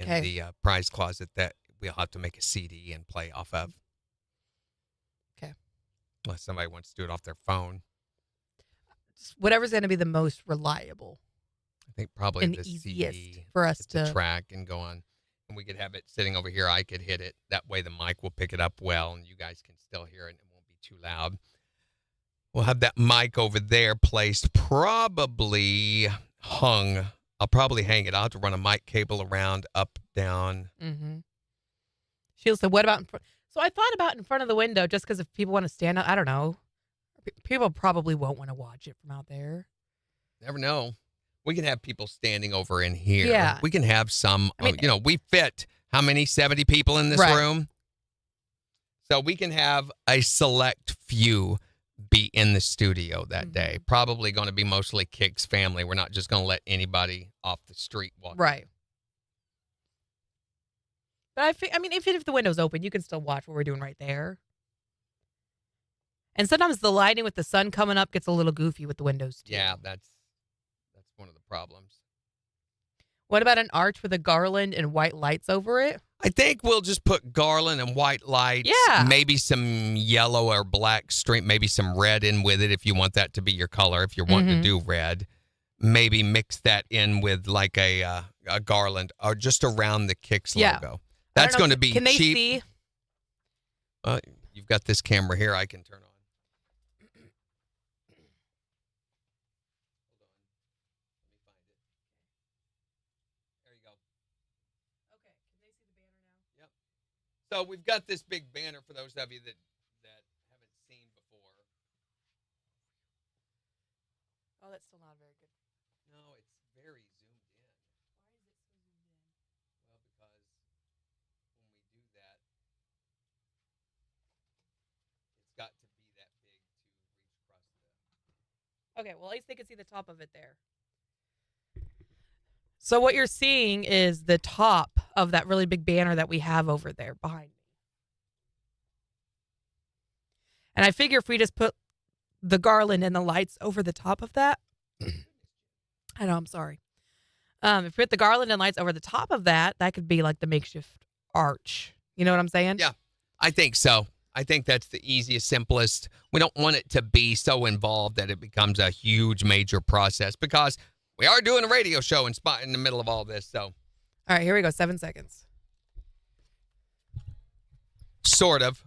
in the prize closet that we'll have to make a CD and play off of. Okay. Unless somebody wants to do it off their phone. Just whatever's going to be the most reliable. I think probably and the easiest CD for us to to track and go on. And we could have it sitting over here. I could hit it. That way the mic will pick it up well and you guys can still hear it and it won't be too loud. We'll have that mic over there placed, probably hung. I'll probably hang it. I'll have to run a mic cable around, up, down. Mm-hmm. Sheila said, what about in front? So I thought about in front of the window just because if people want to stand up, I don't know. People probably won't want to watch it from out there. Never know. We can have people standing over in here. Yeah. We can have some, I mean, we fit how many? 70 people in this Right. room? So we can have a select few be in the studio that day. Probably going to be mostly KIX family. We're not just going to let anybody off the street walk. Right. But I mean, if the window's open, you can still watch what we're doing right there. And sometimes the lighting with the sun coming up gets a little goofy with the windows too. Yeah, that's one of the problems. What about an arch with a garland and white lights over it? I think we'll just put garland and white lights. Yeah. Maybe some yellow or black string, maybe some red in with it if you want that to be your color, if you're wanting to do red. Maybe mix that in with like a garland or just around the KIX logo. That's going to be cheap. Can they see? You've got this camera here I can turn on. So we've got this big banner for those of you that haven't seen before. Oh, that's still not very good. No, it's very zoomed in. Why is it so zoomed in? Well, because when we do that, it's got to be that big to reach across the... Okay, well, at least they can see the top of it there. So what you're seeing is the top of that really big banner that we have over there behind me. And I figure if we just put the garland and the lights over the top of that, I know, I'm sorry. If we put the garland and lights over the top of that, that could be like the makeshift arch. You know what I'm saying? Yeah, I think so. I think that's the easiest, simplest. We don't want it to be so involved that it becomes a huge, major process because we are doing a radio show in the middle of all this. So, all right, here we go. 7 seconds. Sort of.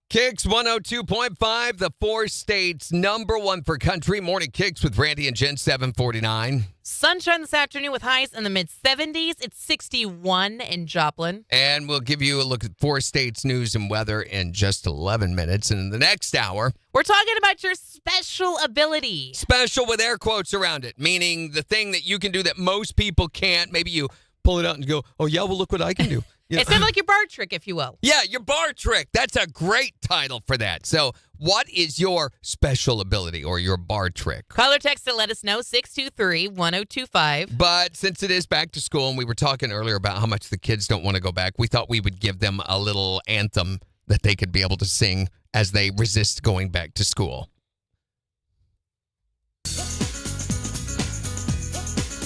KIX 102.5, the 4 states #1 for country. Morning KIX with Randy and Jen, 749. Sunshine this afternoon with highs in the mid-70s. It's 61 in Joplin. And we'll give you a look at 4 states news and weather in just 11 minutes. And in the next hour, we're talking about your special ability. Special with air quotes around it, meaning the thing that you can do that most people can't. Maybe you pull it out and go, oh, yeah, well, look what I can do. It's kind of like your bar trick, if you will. Yeah, your bar trick. That's a great title for that. So what is your special ability or your bar trick? Call or text to let us know, 623-1025. But since it is back to school, and we were talking earlier about how much the kids don't want to go back, we thought we would give them a little anthem that they could be able to sing as they resist going back to school.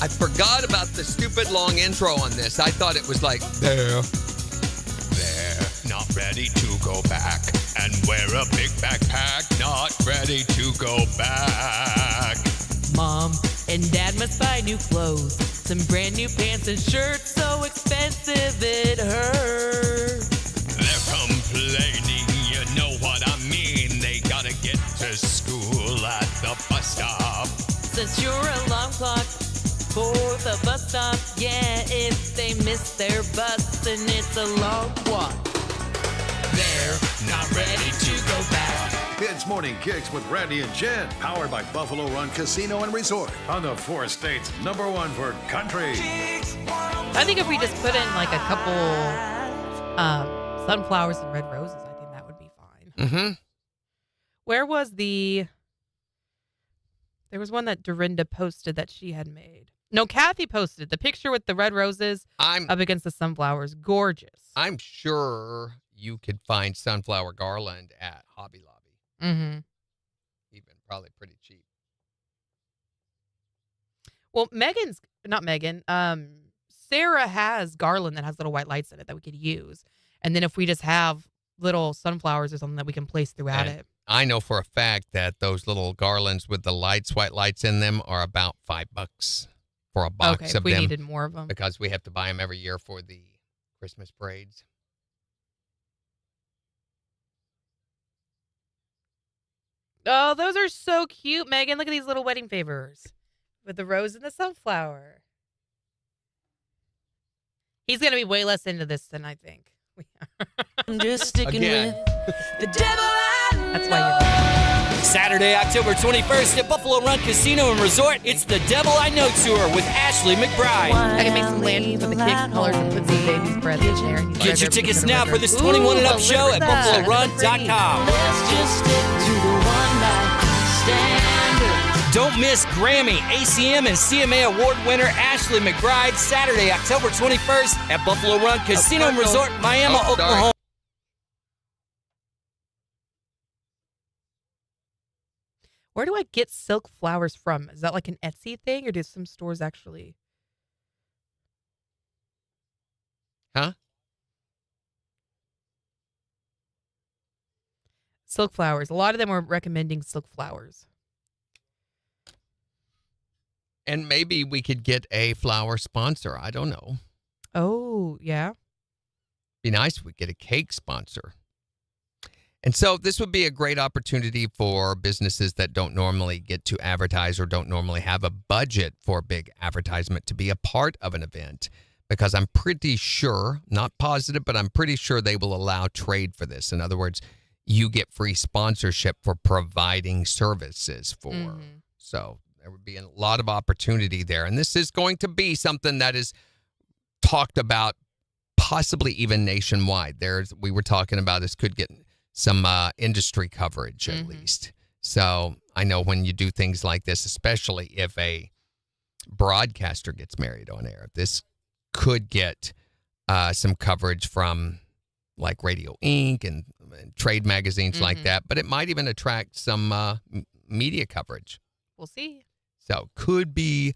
I forgot about the stupid long intro on this. I thought it was like, they're not ready to go back and wear a big backpack, not ready to go back. Mom and Dad must buy new clothes, some brand new pants and shirts, so expensive it hurts. They're complaining, you know what I mean. They gotta get to school at the bus stop. Since you're alarm clock for the bus stop, yeah, if they miss their bus, then it's a long walk. They're not ready to go back. It's Morning KIX with Randy and Jen, powered by Buffalo Run Casino and Resort on the 4 states #1 for country. I think if we just put in like a couple sunflowers and red roses, I think that would be fine. Mm-hmm. Where was there was one that Dorinda posted that she had made. No, Kathy posted the picture with the red roses up against the sunflowers. Gorgeous. I'm sure you could find sunflower garland at Hobby Lobby. Mm-hmm. Even probably pretty cheap. Well, not Megan. Sarah has garland that has little white lights in it that we could use, and then if we just have little sunflowers or something that we can place throughout And it. I know for a fact that those little garlands with the white lights in them, are about $5 for a box Okay, of if we them needed more of them. because we have to buy them every year for the Christmas parades. Oh, those are so cute, Megan. Look at these little wedding favors with the rose and the sunflower. He's going to be way less into this than I think. I'm just sticking Again. with the devil I know. That's why you're Saturday, October 21st at Buffalo Run Casino and Resort. It's the Devil I Know Tour with Ashley McBride. I can make some lanterns with the KIX colors and put some baby's breath in there. And Get your tickets now for this 21 and up show at BuffaloRun.com. Let's just stick to the one night standard. Don't miss Grammy, ACM, and CMA Award winner Ashley McBride Saturday, October 21st at Buffalo Run Casino and Resort, Miami, Oh, sorry. Oklahoma. Where do I get silk flowers from? Is that like an Etsy thing, or do some stores actually? Huh? Silk flowers. A lot of them are recommending silk flowers. And maybe we could get a flower sponsor. I don't know. Oh, yeah. Be nice if we get a cake sponsor. And so this would be a great opportunity for businesses that don't normally get to advertise or don't normally have a budget for big advertisement to be a part of an event, because I'm pretty sure, not positive, but I'm pretty sure they will allow trade for this. In other words, you get free sponsorship for providing services for. So there would be a lot of opportunity there. And this is going to be something that is talked about possibly even nationwide. We were talking about this could get some industry coverage at least. So I know when you do things like this, especially if a broadcaster gets married on air, this could get some coverage from like Radio Inc. and trade magazines like that, but it might even attract some media coverage. We'll see. So could be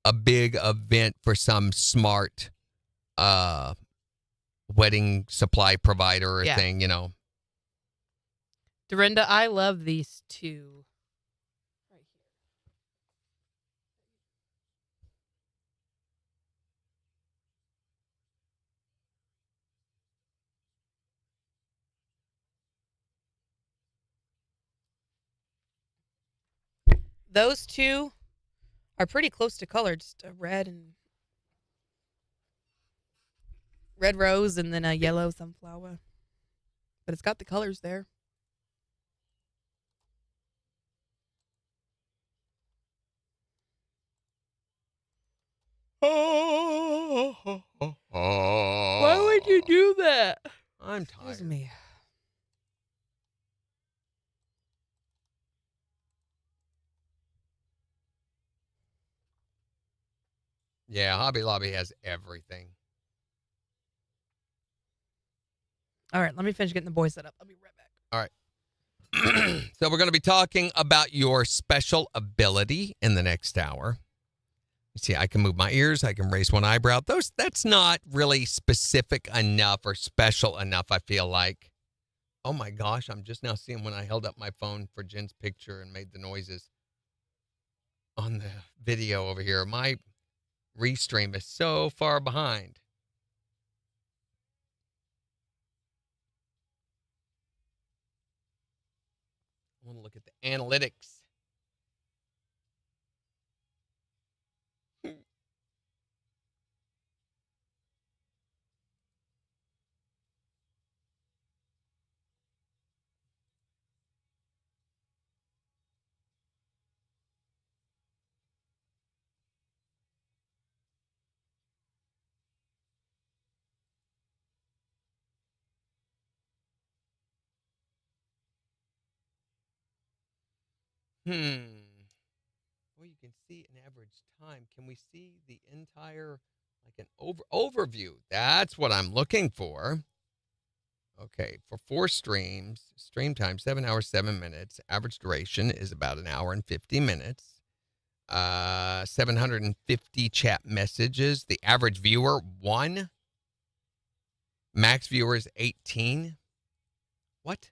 a big event for some smart wedding supply provider or thing, you know. Dorinda, I love these two. Right here. Those two are pretty close to color, just a red rose and then a yellow sunflower. But it's got the colors there. Why would you do that? I'm Excuse tired. me. Yeah, Hobby Lobby has everything. All right, let me finish getting the boys set up. I'll be right back. All right. So we're going to be talking about your special ability in the next hour. You see, I can move my ears. I can raise one eyebrow. That's not really specific enough or special enough, I feel like. Oh, my gosh. I'm just now seeing when I held up my phone for Jen's picture and made the noises on the video over here. My restream is so far behind. I want to look at the analytics. Well, you can see an average time. Can we see the entire, like an overview? That's what I'm looking for. Okay, for 4 streams, stream time, 7 hours, 7 minutes. Average duration is about an hour and 50 minutes. 750 chat messages. The average viewer, 1. Max viewers, 18. What?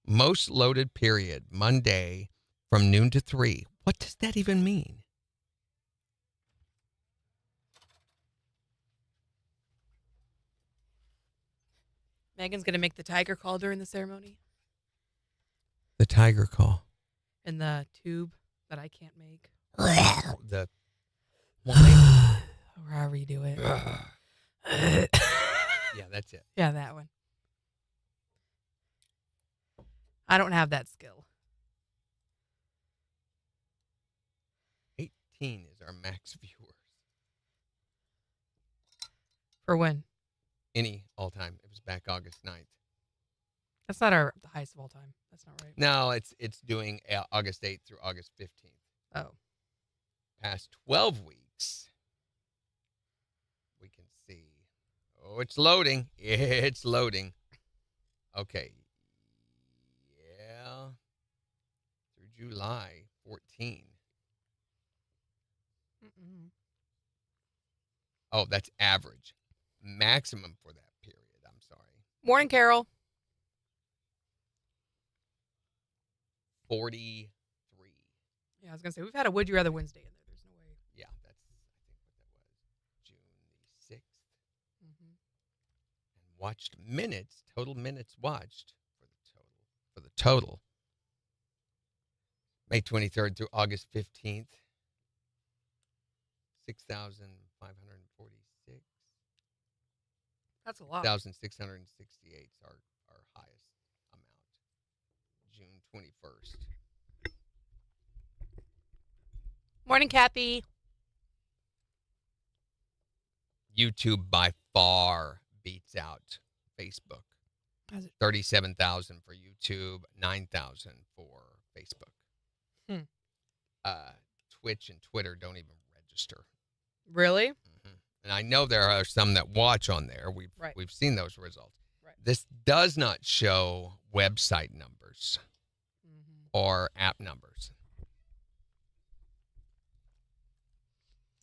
Most loaded period, Monday from noon to 3. What does that even mean? Megan's going to make the tiger call during the ceremony. The tiger call. In the tube that I can't make. The one. Or however you do it. Yeah, that's it. Yeah, that one. I don't have that skill. 18 is our max viewers. For when? Any all time. It was back August 9th. That's not the highest of all time. That's not right. No, it's doing August 8th through August 15th. Oh. Past 12 weeks. We can see. Oh, it's loading. It's loading. Okay. Yeah. Through July 14. Oh, that's average. Maximum for that period. I'm sorry. Morning, Carol. 43. Yeah, I was going to say, we've had a Would You Rather Wednesday in there. There's no way. Yeah, that's, I think what that was. June the 6th. Mm-hmm. And watched minutes, total minutes watched for the total. May 23rd through August 15th. 6,546. That's a lot. 1,668 is our highest amount. June 21st. Morning, Kathy. YouTube by far beats out Facebook. 37,000 for YouTube, 9,000 for Facebook. Twitch and Twitter don't even register. Really? Mm-hmm. And I know there are some that watch on there. We've seen those results. Right. This does not show website numbers or app numbers.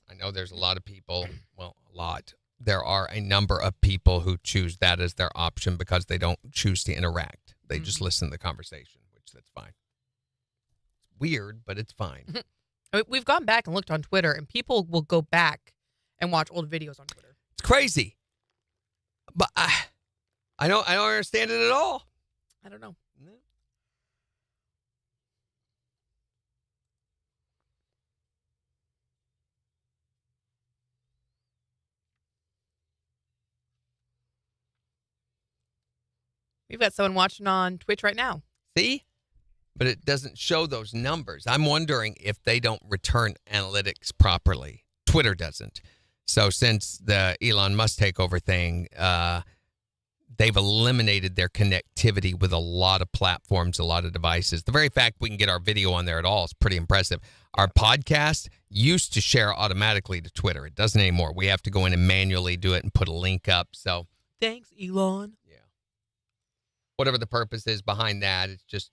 I know there's a lot of people, well, a lot. There are a number of people who choose that as their option because they don't choose to interact. They just listen to the conversation, which that's fine. It's weird, but it's fine. We've gone back and looked on Twitter, and people will go back and watch old videos on Twitter. It's crazy. But I don't understand it at all. I don't know. No. We've got someone watching on Twitch right now. See? But it doesn't show those numbers. I'm wondering if they don't return analytics properly. Twitter doesn't. So since the Elon Musk takeover thing, they've eliminated their connectivity with a lot of platforms, a lot of devices. The very fact we can get our video on there at all is pretty impressive. Our podcast used to share automatically to Twitter. It doesn't anymore. We have to go in and manually do it and put a link up. So thanks, Elon. Yeah. Whatever the purpose is behind that, it's just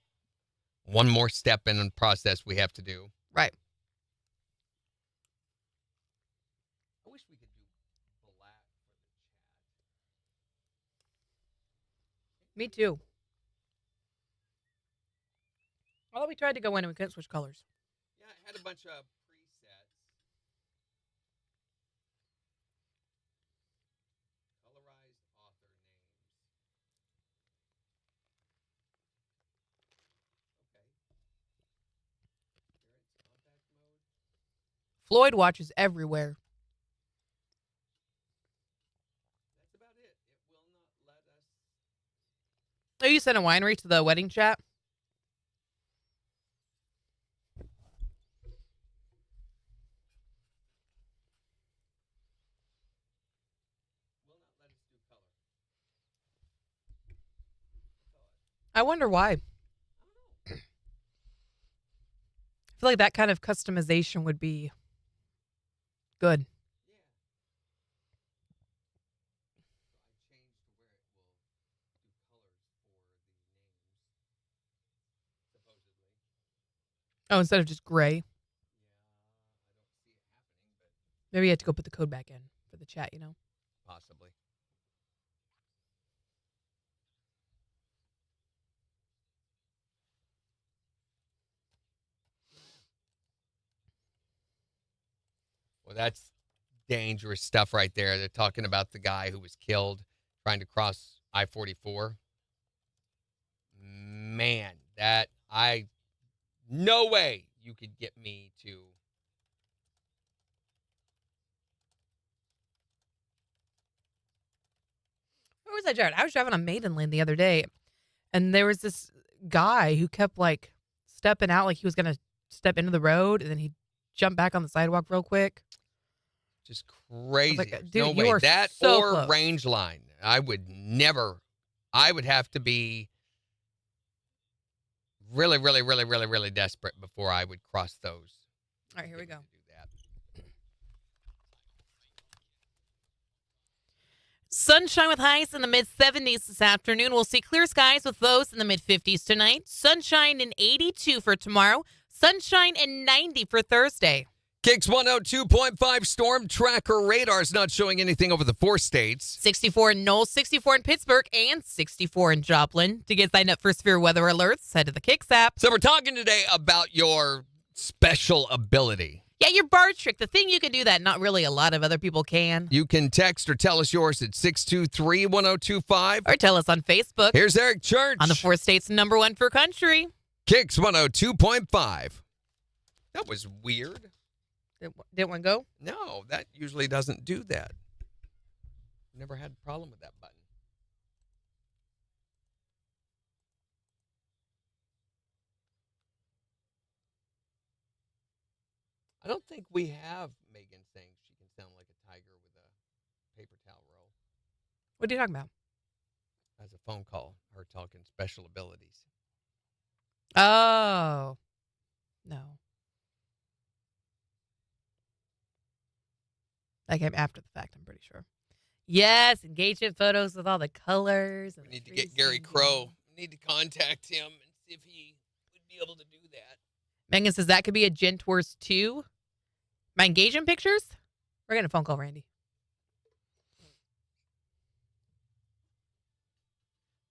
one more step in the process we have to do. Right. I wish we could do black for the chat. Me too. Although we tried to go in and we couldn't switch colors. Yeah, I had a bunch of presets. Colorized author names. Okay. Appearance compact mode. Floyd watches everywhere. That's about it. It will not let us. Oh, you sent a winery to the wedding chat? Will not let us do color. I wonder why. I don't know. feel like that kind of customization would be good. Oh, instead of just gray. Maybe you have to go put the code back in for the chat, Possibly. Well, that's dangerous stuff right there. They're talking about the guy who was killed trying to cross I-44. Man, no way you could get me to. Where was I driving? I was driving on Maiden Lane the other day, and there was this guy who kept like stepping out like he was going to step into the road, and then he jumped back on the sidewalk real quick. Just crazy. Like, There's dude, no you way. are That so or close. range line. I would have to be really, really, really, really, really desperate before I would cross those. All right, here we go. Do that. Sunshine with highs in the mid-70s this afternoon. We'll see clear skies with lows in the mid-50s tonight. Sunshine in 82 for tomorrow. Sunshine in 90 for Thursday. KIX 102.5 storm tracker radar is not showing anything over the 4 states. 64 in Knowles, 64 in Pittsburgh, and 64 in Joplin. To get signed up for severe weather alerts, head to the KIX app. So we're talking today about your special ability. Yeah, your bar trick, the thing you can do that not really a lot of other people can. You can text or tell us yours at 623-1025. Or tell us on Facebook. Here's Eric Church. On the 4 states #1 for country. KIX 102.5. That was weird. Didn't one go? No, that usually doesn't do that. Never had a problem with that button. I don't think we have Megan saying she can sound like a tiger with a paper towel roll. What are you talking about? As a phone call, her talking special abilities. Oh. No. That came after the fact, I'm pretty sure. Yes, engagement photos with all the colors. And We need to get Gary Crow. We need to contact him and see if he would be able to do that. Megan says that could be a Gen Tours 2. My engagement pictures? We're getting a phone call, Randy.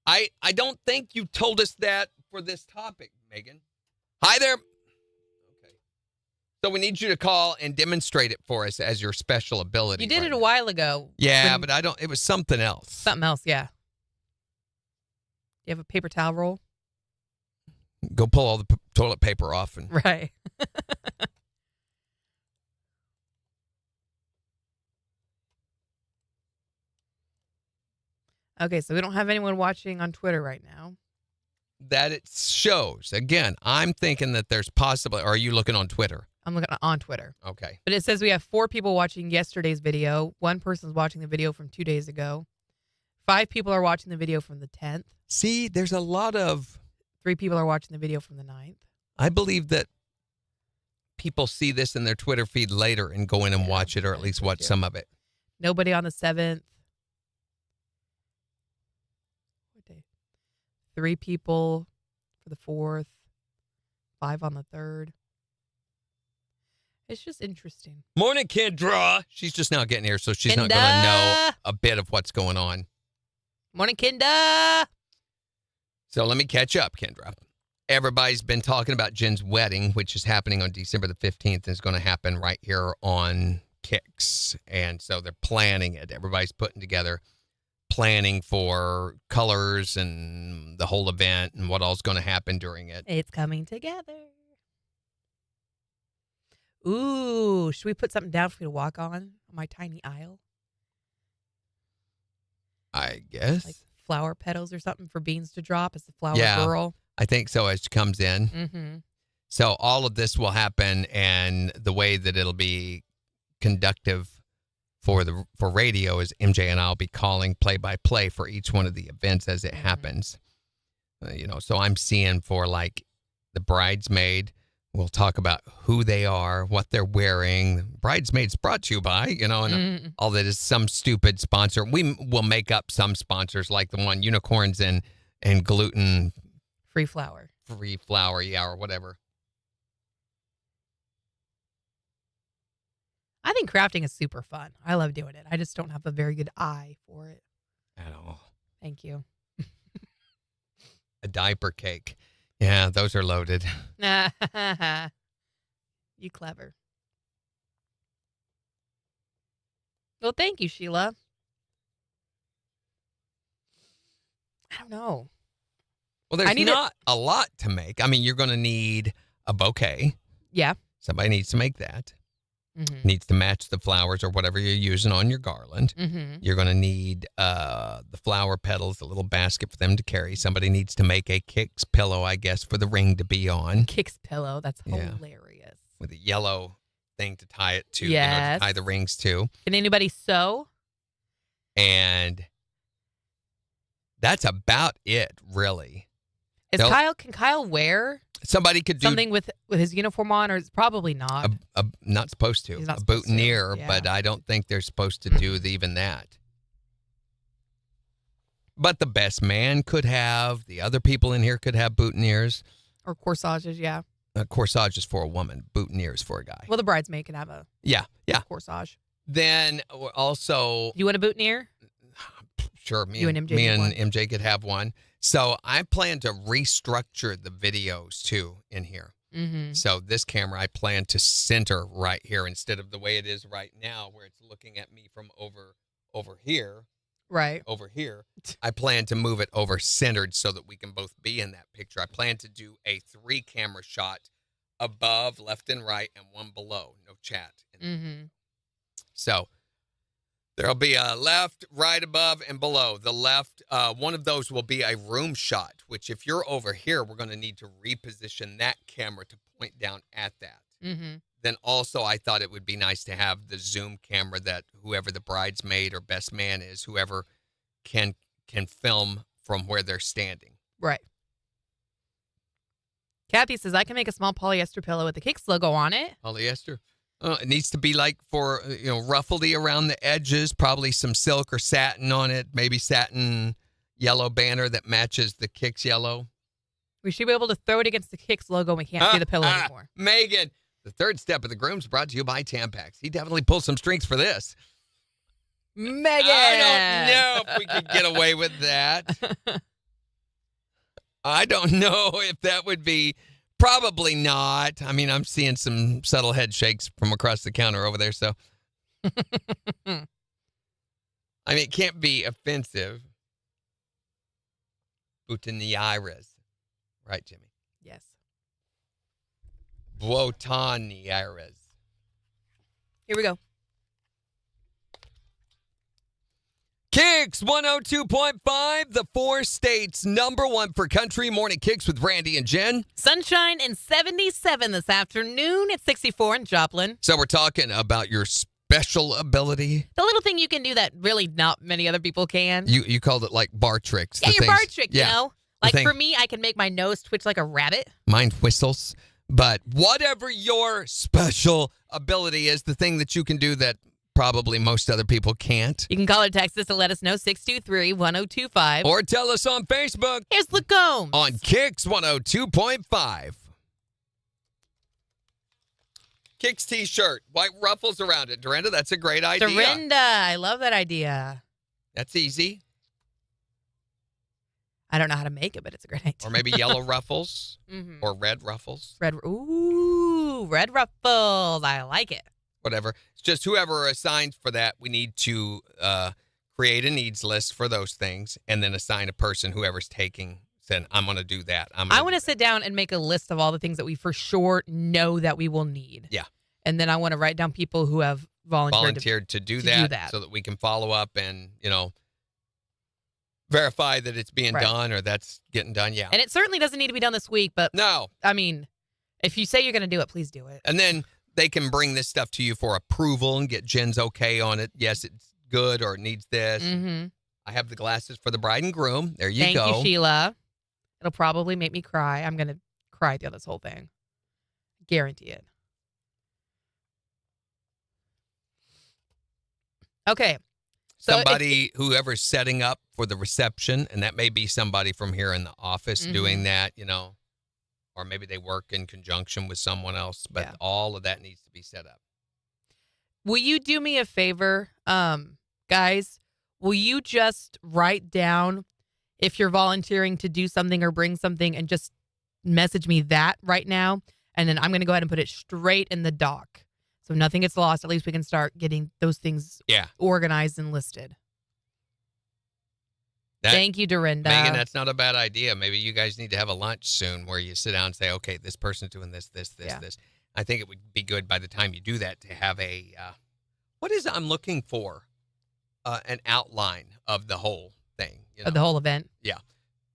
I don't think you told us that for this topic, Megan. Hi there. Okay. So we need you to call and demonstrate it for us as your special ability. You did right it a now. while ago. Yeah, but it was something else. Something else, yeah. You have a paper towel roll? Go pull all the toilet paper off. And Right. Okay, so we don't have anyone watching on Twitter right now. that it shows. Again, I'm thinking that there's possibly, or are you looking on Twitter? I'm looking on Twitter. Okay. But it says we have 4 people watching yesterday's video. 1 person's watching the video from 2 days ago. 5 people are watching the video from the 10th. See, there's a lot of, 3 people are watching the video from the 9th. I believe that people see this in their Twitter feed later and go in and watch it, or at least watch some of it. Nobody on the 7th. What day? 3 people for the 4th. 5 on the 3rd. It's just interesting. Morning, Kendra. She's just now getting here, so she's not Kendra. going to know a bit of what's going on. Morning, Kinda. So let me catch up, Kendra. Everybody's been talking about Jen's wedding, which is happening on December the 15th and is going to happen right here on KIX. And so they're planning it. Everybody's putting together planning for colors and the whole event and what all's going to happen during it. It's coming together. Ooh, should we put something down for me to walk on my tiny aisle? I guess. Like flower petals or something for Beans to drop as the flower Yeah. girl. I think so, as she comes in. Mm-hmm. So all of this will happen, and the way that it'll be conductive for radio is MJ and I'll be calling play-by-play for each one of the events as it happens. So I'm seeing for like the bridesmaid, We'll talk about who they are, what they're wearing. Bridesmaids brought to you by, and all that is some stupid sponsor. We will make up some sponsors like the one unicorns and gluten Free flour. free flour, or whatever. I think crafting is super fun. I love doing it. I just don't have a very good eye for it. At all. Thank you. A diaper cake. Yeah, those are loaded. You clever. Well, thank you, Sheila. I don't know. Well, there's not a lot to make. I mean, you're going to need a bouquet. Yeah. Somebody needs to make that. Mm-hmm. Needs to match the flowers or whatever you're using on your garland. Mm-hmm. You're going to need the flower petals, a little basket for them to carry. Somebody needs to make a KIX pillow, I guess, for the ring to be on. KIX pillow. That's Yeah. hilarious. With a yellow thing to tie it to. Yes. To tie the rings to. Can anybody sew? And that's about it, really. Can Kyle wear Somebody could do something with his uniform on, or it's probably not? not supposed to. He's not a supposed to, boutonniere, yeah. but I don't think they're supposed to do even that. But the best man could have. The other people in here could have boutonnieres. Or corsages, yeah. Corsage is for a woman. Boutonniere is for a guy. Well, the bridesmaid can have a Yeah. corsage. Then also, You want a boutonniere? sure, me You and and MJ get one. MJ could have one. So I plan to restructure the videos too in here. Mm-hmm. So this camera I plan to center right here instead of the way it is right now where it's looking at me from over here. Right. Over here. I plan to move it over centered so that we can both be in that picture. I plan to do a 3-camera shot above, left and right, and one below. No chat. Mm-hmm. So there'll be a left, right above, and below. The left, one of those will be a room shot, which if you're over here, we're going to need to reposition that camera to point down at that. Mm-hmm. Then also I thought it would be nice to have the zoom camera that whoever the bridesmaid or best man is, whoever can film from where they're standing. Right. Kathy says, I can make a small polyester pillow with the KIX logo on it. Polyester. It needs to be like for, ruffledy around the edges, probably some silk or satin on it, maybe satin yellow banner that matches the KIX yellow. We should be able to throw it against the KIX logo and we can't see the pillow anymore. Megan, the third step of the groom's brought to you by Tampax. He definitely pulled some strings for this. Megan! I don't know if we could get away with that. I don't know if that would be... Probably not. I mean, I'm seeing some subtle head shakes from across the counter over there, so. I mean, it can't be offensive. Boutonnieres. Right, Jimmy? Yes. Boutonnieres. Here we go. KIX 102.5, the 4 states #1 for country. Morning KIX with Randy and Jen. Sunshine and 77 this afternoon. It's 64 in Joplin. So we're talking about your special ability. The little thing you can do that really not many other people can. You called it like bar tricks. Yeah, the your things- bar trick, yeah, you know? the Like thing- for me, I can make my nose twitch like a rabbit. Mine whistles. But whatever your special ability is, the thing that you can do that probably most other people can't. You can call or text us to let us know, 623-1025. Or tell us on Facebook Here's Lacombe. on KIX 102.5. KIX t-shirt, white ruffles around it. Dorinda, that's a great idea. Dorinda, I love that idea. That's easy. I don't know how to make it, but it's a great idea. Or maybe yellow ruffles Mhm. or red ruffles. Red ruffles. I like it. Whatever. It's just whoever assigns for that, we need to create a needs list for those things and then assign a person, whoever's taking, saying, I'm going to do that. I want to sit down and make a list of all the things that we for sure know that we will need. Yeah. And then I want to write down people who have volunteered to do to that, do that. so that we can follow up and, verify that it's being Right. done or that's getting done. Yeah. And it certainly doesn't need to be done this week, but No. I mean, if you say you're going to do it, please do it. And then they can bring this stuff to you for approval and get Jen's okay on it. Yes, it's good or it needs this. Mm-hmm. I have the glasses for the bride and groom. There you Thank go. you, Sheila. It'll probably make me cry. I'm going to cry through this whole thing. Guarantee it. Okay. So Somebody, whoever's setting up for the reception, and that may be somebody from here in the office doing that, or maybe they work in conjunction with someone else, but all of that needs to be set up. Will you do me a favor, guys? Will you just write down if you're volunteering to do something or bring something and just message me that right now? And then I'm going to go ahead and put it straight in the doc. So nothing gets lost. At least we can start getting those things organized and listed. Thank you, Dorinda. Megan, that's not a bad idea. Maybe you guys need to have a lunch soon where you sit down and say, okay, this person's doing this. I think it would be good by the time you do that to have a, what is it I'm looking for? An outline of the whole thing. Of the whole event? Yeah.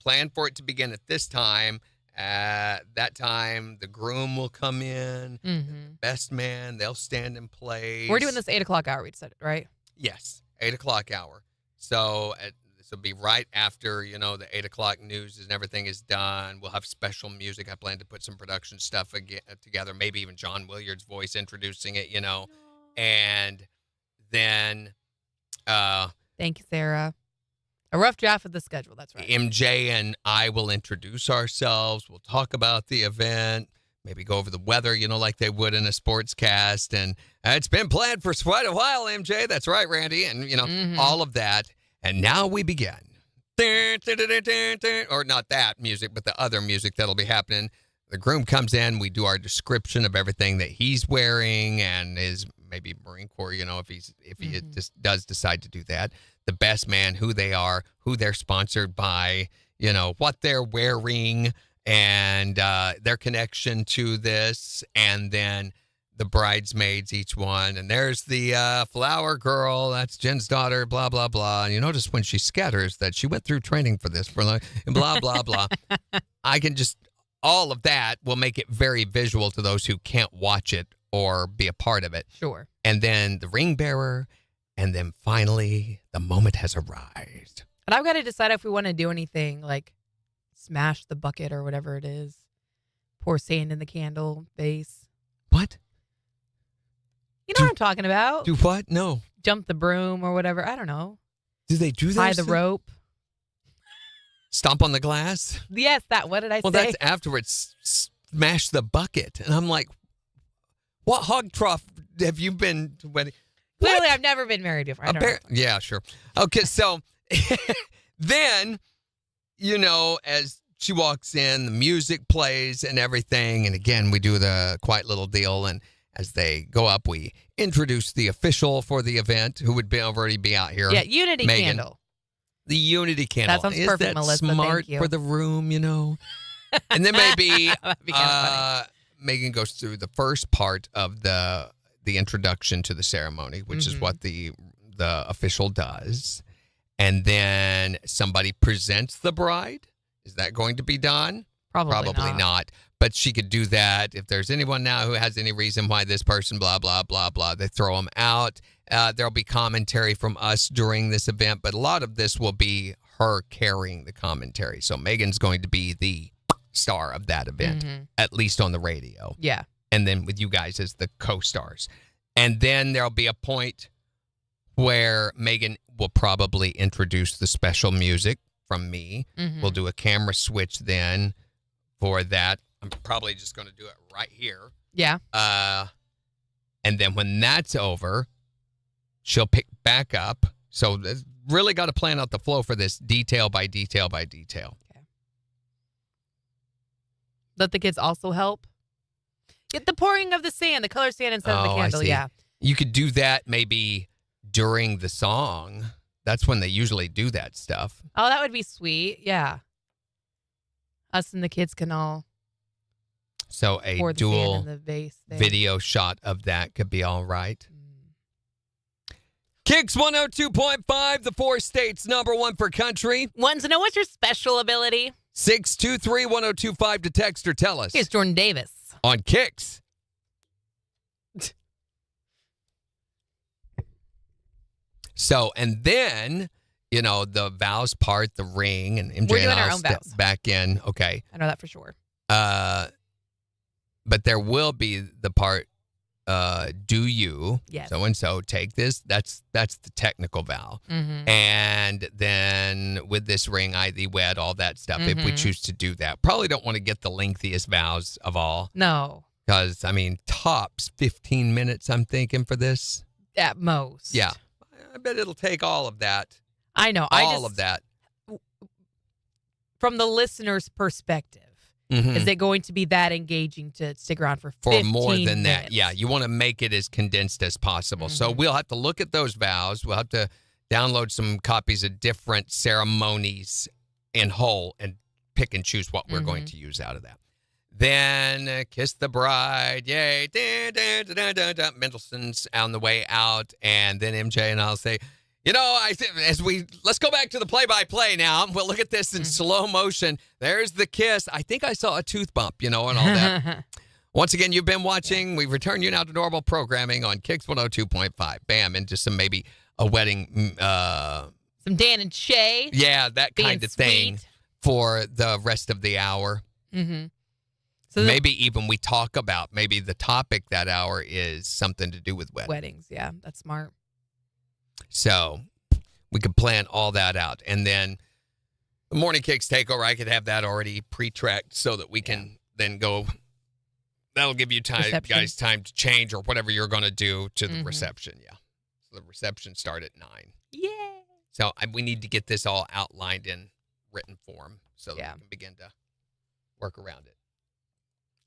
Plan for it to begin at this time. At that time, the groom will come in, the best man, they'll stand in place. We're doing this 8 o'clock hour, we said, right? Yes, 8 o'clock hour. So this will be right after, the 8 o'clock news and everything is done. We'll have special music. I plan to put some production stuff together, maybe even John Williard's voice introducing it, And then... Thank you, Sarah. A rough draft of the schedule, that's right. MJ and I will introduce ourselves. We'll talk about the event, maybe go over the weather, like they would in a sports cast. And it's been planned for quite a while, MJ. That's right, Randy. And, all of that. And now we begin. Or not that music, but the other music that'll be happening. The groom comes in. We do our description of everything that he's wearing and is maybe Marine Corps, if he just does decide to do that. The best man, who they are, who they're sponsored by, what they're wearing, and their connection to this, and then the bridesmaids, each one. And there's the flower girl, that's Jen's daughter, blah, blah, blah. And you notice when she scatters that she went through training for this, for blah, blah, blah. All of that will make it very visual to those who can't watch it or be a part of it. Sure. And then the ring bearer. And then finally, the moment has arrived. And I've got to decide if we want to do anything like smash the bucket or whatever it is. Pour sand in the candle base. What? You know what I'm talking about? Do what? No. Jump the broom or whatever. I don't know. Do they do that? Tie the rope. Stomp on the glass? Yes, what did I say? Well, that's afterwards. Smash the bucket. And I'm like, what hog trough have you been to wedding? Clearly, I've never been married before. I don't know. Yeah, sure. Okay, so then, as she walks in, the music plays and everything. And again, we do the quiet little deal. And as they go up, we introduce the official for the event, who would already be out here. Yeah, Unity Megan. Candle. The Unity Candle. That sounds perfect, Melissa. Smart Thank you. for the room, And then maybe That'd be kind of funny. Megan goes through the first part of the introduction to the ceremony, which is what the official does. And then somebody presents the bride. Is that going to be done? Probably not. But she could do that. If there's anyone now who has any reason why this person, blah, blah, blah, blah, they throw them out. There'll be commentary from us during this event, but a lot of this will be her carrying the commentary. So Megan's going to be the star of that event, at least on the radio. Yeah. And then with you guys as the co-stars. And then there'll be a point where Megan will probably introduce the special music from me. We'll do a camera switch then for that. I'm probably just going to do it right here. Yeah. And then when that's over, she'll pick back up. So really got to plan out the flow for this detail by detail by detail. Okay. Let the kids also help. Get the pouring of the sand, the color sand instead of the candle. Yeah. You could do that maybe during the song. That's when they usually do that stuff. Oh, that would be sweet. Yeah. Us and the kids can all So a pour the dual sand in the vase there. video shot of that could be all right. KIX 102.5, the 4 states #1 for country. Want to know what's your special ability? 623-1025 to text or tell us. Here's Jordan Davis. On KIX. So, and then, the vows part, the ring, and MJ We're doing and our I'll own step vows. back in. Okay. I know that for sure. but there will be the part, do you, Yes. so-and-so, take this? That's the technical vow. Mm-hmm. And then with this ring, I thee wed, all that stuff, if we choose to do that. Probably don't want to get the lengthiest vows of all. No. Because, I mean, tops 15 minutes, I'm thinking, for this. At most. Yeah. I bet it'll take all of that. I know. All of that. From the listener's perspective, is it going to be that engaging to stick around for 15 more than that? minutes? Yeah, you want to make it as condensed as possible. So we'll have to look at those vows. We'll have to download some copies of different ceremonies in whole and pick and choose what we're going to use out of that. Then Kiss the Bride, yay, Mendelssohn's on the way out, and then MJ and I'll say, let's go back to the play-by-play now. We'll look at this in slow motion. There's the kiss. I think I saw a tooth bump, and all that. Once again, you've been watching. We return you now to normal programming on KIX 102.5. Bam, into some maybe a wedding. Some Dan and Shay. Yeah, that kind of thing sweet. For the rest of the hour. Mm-hmm. So maybe even we talk about, maybe the topic that hour is something to do with weddings. Weddings, yeah, that's smart. So we could plan all that out. And then the morning KIX takeover, I could have that already pre-tracked so that we can then go. That'll give you time, guys, time to change or whatever you're going to do to the reception. Yeah. So the reception start at 9. Yeah. So we need to get this all outlined in written form so that we can begin to work around it.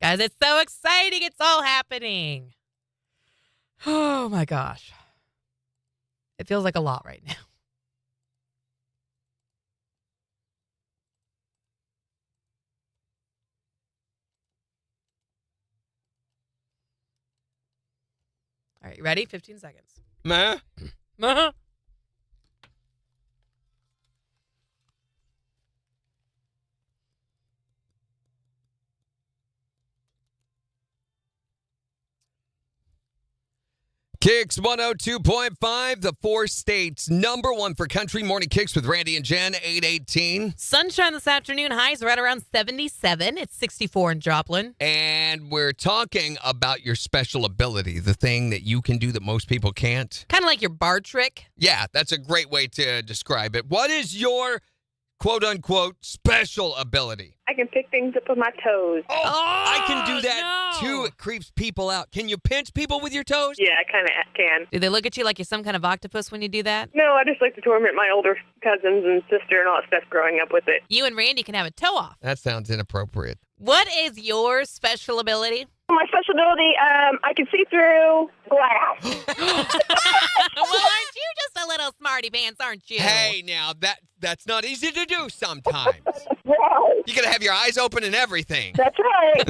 Guys, it's so exciting. It's all happening. Oh, my gosh. It feels like a lot right now. All right, you ready? 15 seconds. Meh. KIX 102.5, the 4 states #1 for country. Morning KIX with Randy and Jen, 8:18. Sunshine this afternoon. Highs right around 77. It's 64 in Joplin. And we're talking about your special ability, the thing that you can do that most people can't. Kind of like your bar trick. Yeah, that's a great way to describe it. What is your quote-unquote special ability? I can pick things up with my toes. Oh, I can do that too. It creeps people out. Can you pinch people with your toes? Yeah, I kind of can. Do they look at you like you're some kind of octopus when you do that? No, I just like to torment my older cousins and sister and all that stuff growing up with it. You and Randy can have a toe off. That sounds inappropriate. What is your special ability? My special ability, I can see through glass. Well, aren't you just a little smarty pants, aren't you? Hey, now, that's not easy to do sometimes. Right. You got to have your eyes open and everything. That's right.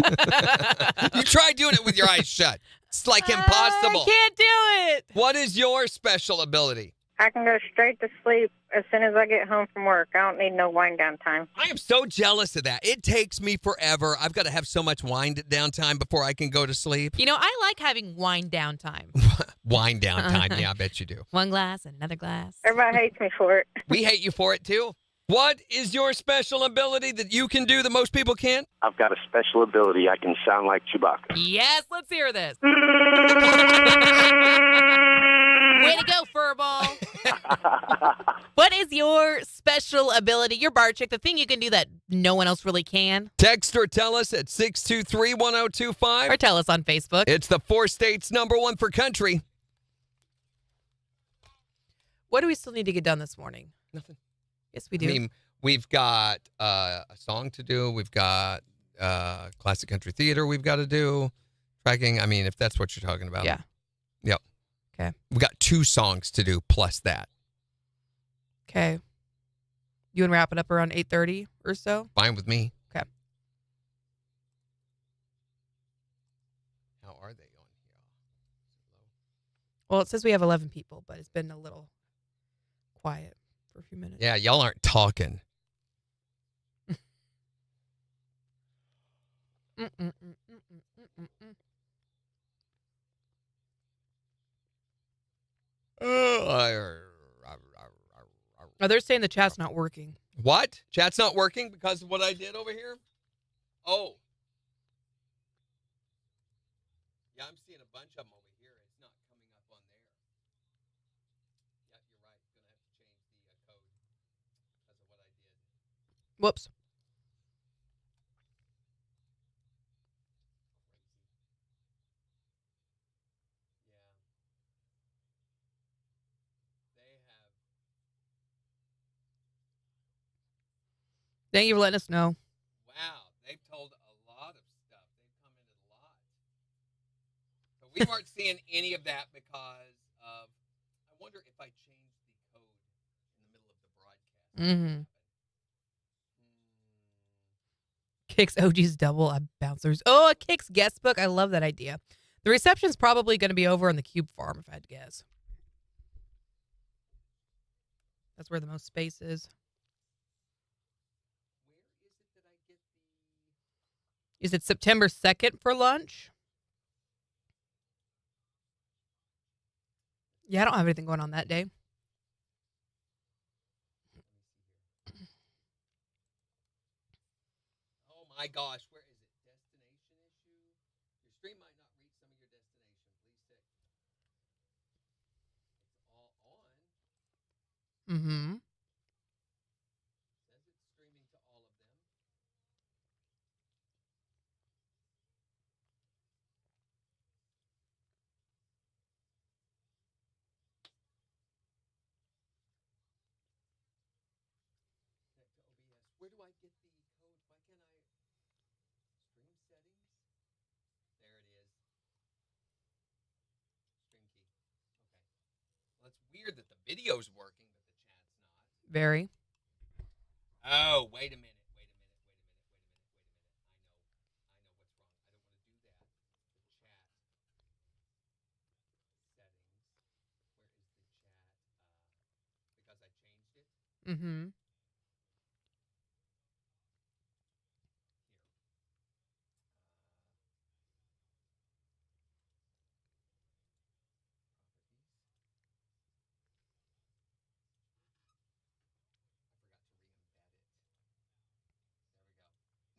You try doing it with your eyes shut. It's like impossible. I can't do it. What is your special ability? I can go straight to sleep as soon as I get home from work. I don't need no wind down time. I am so jealous of that. It takes me forever. I've got to have so much wind down time before I can go to sleep. You know, I like having wind down time. Wind down time. Yeah, I bet you do. One glass and another glass. Everybody hates me for it. We hate you for it, too. What is your special ability that you can do that most people can't? I've got a special ability. I can sound like Chewbacca. Yes, let's hear this. Way to go, furball. What is your special ability, your bar trick, the thing you can do that no one else really can? Text or tell us at 623-1025. Or tell us on Facebook. It's the 4 states #1 for country. What do we still need to get done this morning? Nothing. Yes, we do. I mean, we've got a song to do. We've got classic country theater we've got to do. Tracking, I mean, if that's what you're talking about. Yeah. Yep. Okay. We've got 2 songs to do plus that. Okay. You want to wrap it up around 8:30 or so? Fine with me. Okay. How are they on here? Well, it says we have 11 people, but it's been a little quiet for a few minutes. Yeah, y'all aren't talking. Oh, they're saying the chat's not working. What? Chat's not working because of what I did over here? Oh. Yeah, I'm seeing a bunch of them over here. It's not coming up on there. Yeah, you're right. Gonna have to change the code because of what I did. Whoops. Crazy. Yeah. They have. Thank you for letting us know. Wow, they've told a lot of stuff. They've commented a lot. So we weren't seeing any of that because of. I wonder if I changed the code in the middle of the broadcast. Mm-hmm. KIX OG's double up bouncers. Oh, a KIX guest book. I love that idea. The reception's probably going to be over on the Cube Farm, if I had to guess. That's where the most space is. Where is it that I get the? Is it September 2nd for lunch? Yeah, I don't have anything going on that day. Oh my gosh, where is it? Destination issue? Your stream might not reach some of your destination. Please check. It's all on. Mm-hmm. Says it's streaming to all of them. Connect to OBS. Where do I get the code? Why can't I stream settings? There it is. Stream key. Okay. Well, it's weird that the video's working, but the chat's not. Very. Oh, wait a minute. Wait a minute. Wait a minute. Wait a minute. Wait a minute. I know what's wrong. I don't want to do that. The chat settings. Where is the chat? Because I changed it. Mm-hmm.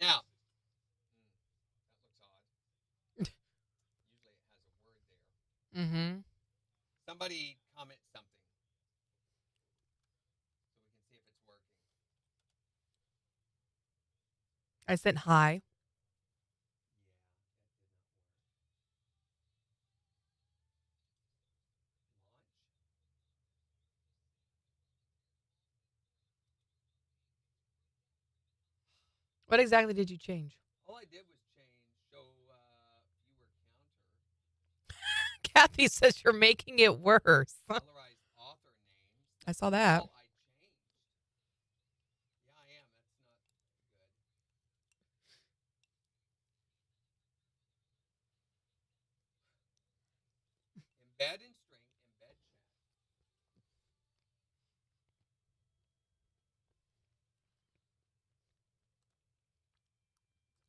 Now, that looks odd. Usually it has a word there. Mm-hmm. Somebody comment something so we can see if it's working. I sent hi. What exactly did you change? All I did was change show viewer counter. Kathy says you're making it worse. Colorized author names. I saw that. All I changed. Yeah, I am. That's not good. Embed in string, embed chat.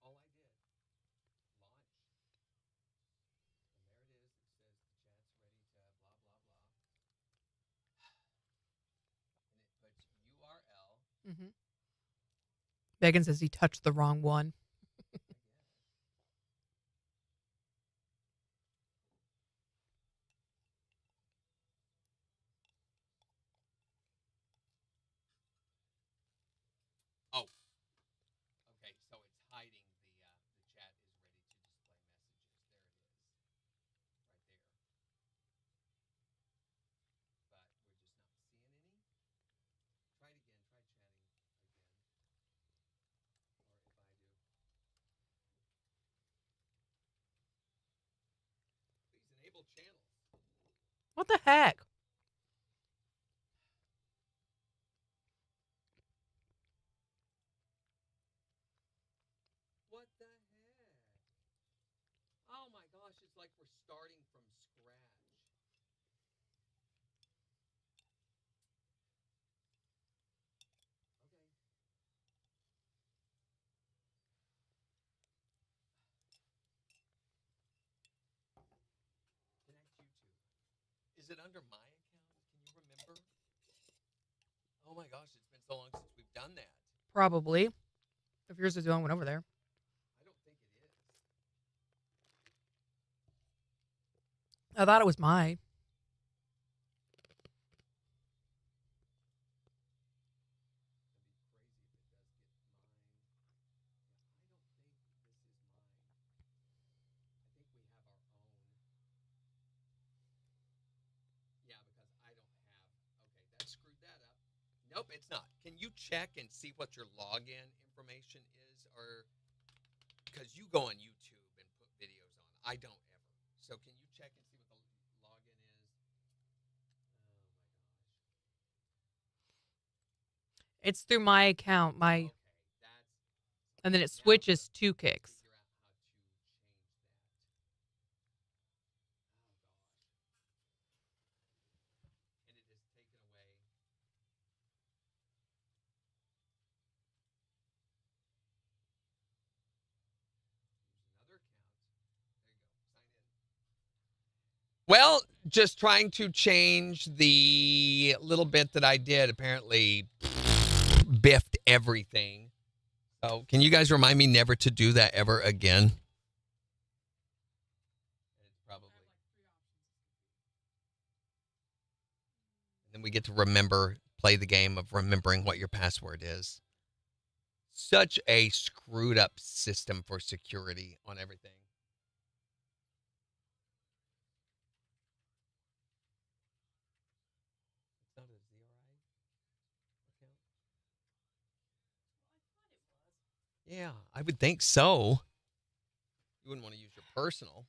All I did. Launch. And there it is. It says the chat's ready to blah, blah, blah. And it puts URL. Mm-hmm. Megan says he touched the wrong one. Oh. Okay, so it's hiding the chat is ready to display messages. There it is. Right there. But we're just not seeing any. Try it again. Try chatting again. Or if I do. Please enable channels. What the heck? What the heck? Oh my gosh, it's like we're starting from scratch. Okay. Connect YouTube. Is it under my account? Can you remember? Oh my gosh, it's been so long since we've done that. Probably. If yours is the only one over there. I don't think it is. I thought it was mine. Yeah, because I don't have. Okay, that screwed that up. Nope, it's not. Can you check and see what your login information is, or because you go on YouTube and put videos on? I don't ever. So can you check and see what the login is? It's through my account, Okay, that's. and then it switches to KIX. Figure out how to change that. And it has taken away. Use another account. There you go. Sign in. Well, just trying to change the little bit that I did. Apparently, biffed everything. So, can you guys remind me never to do that ever again? It's probably. And then we get to play the game of remembering what your password is. Such a screwed up system for security on everything. It's not a ZRI account? Yeah, I would think so. You wouldn't want to use your personal.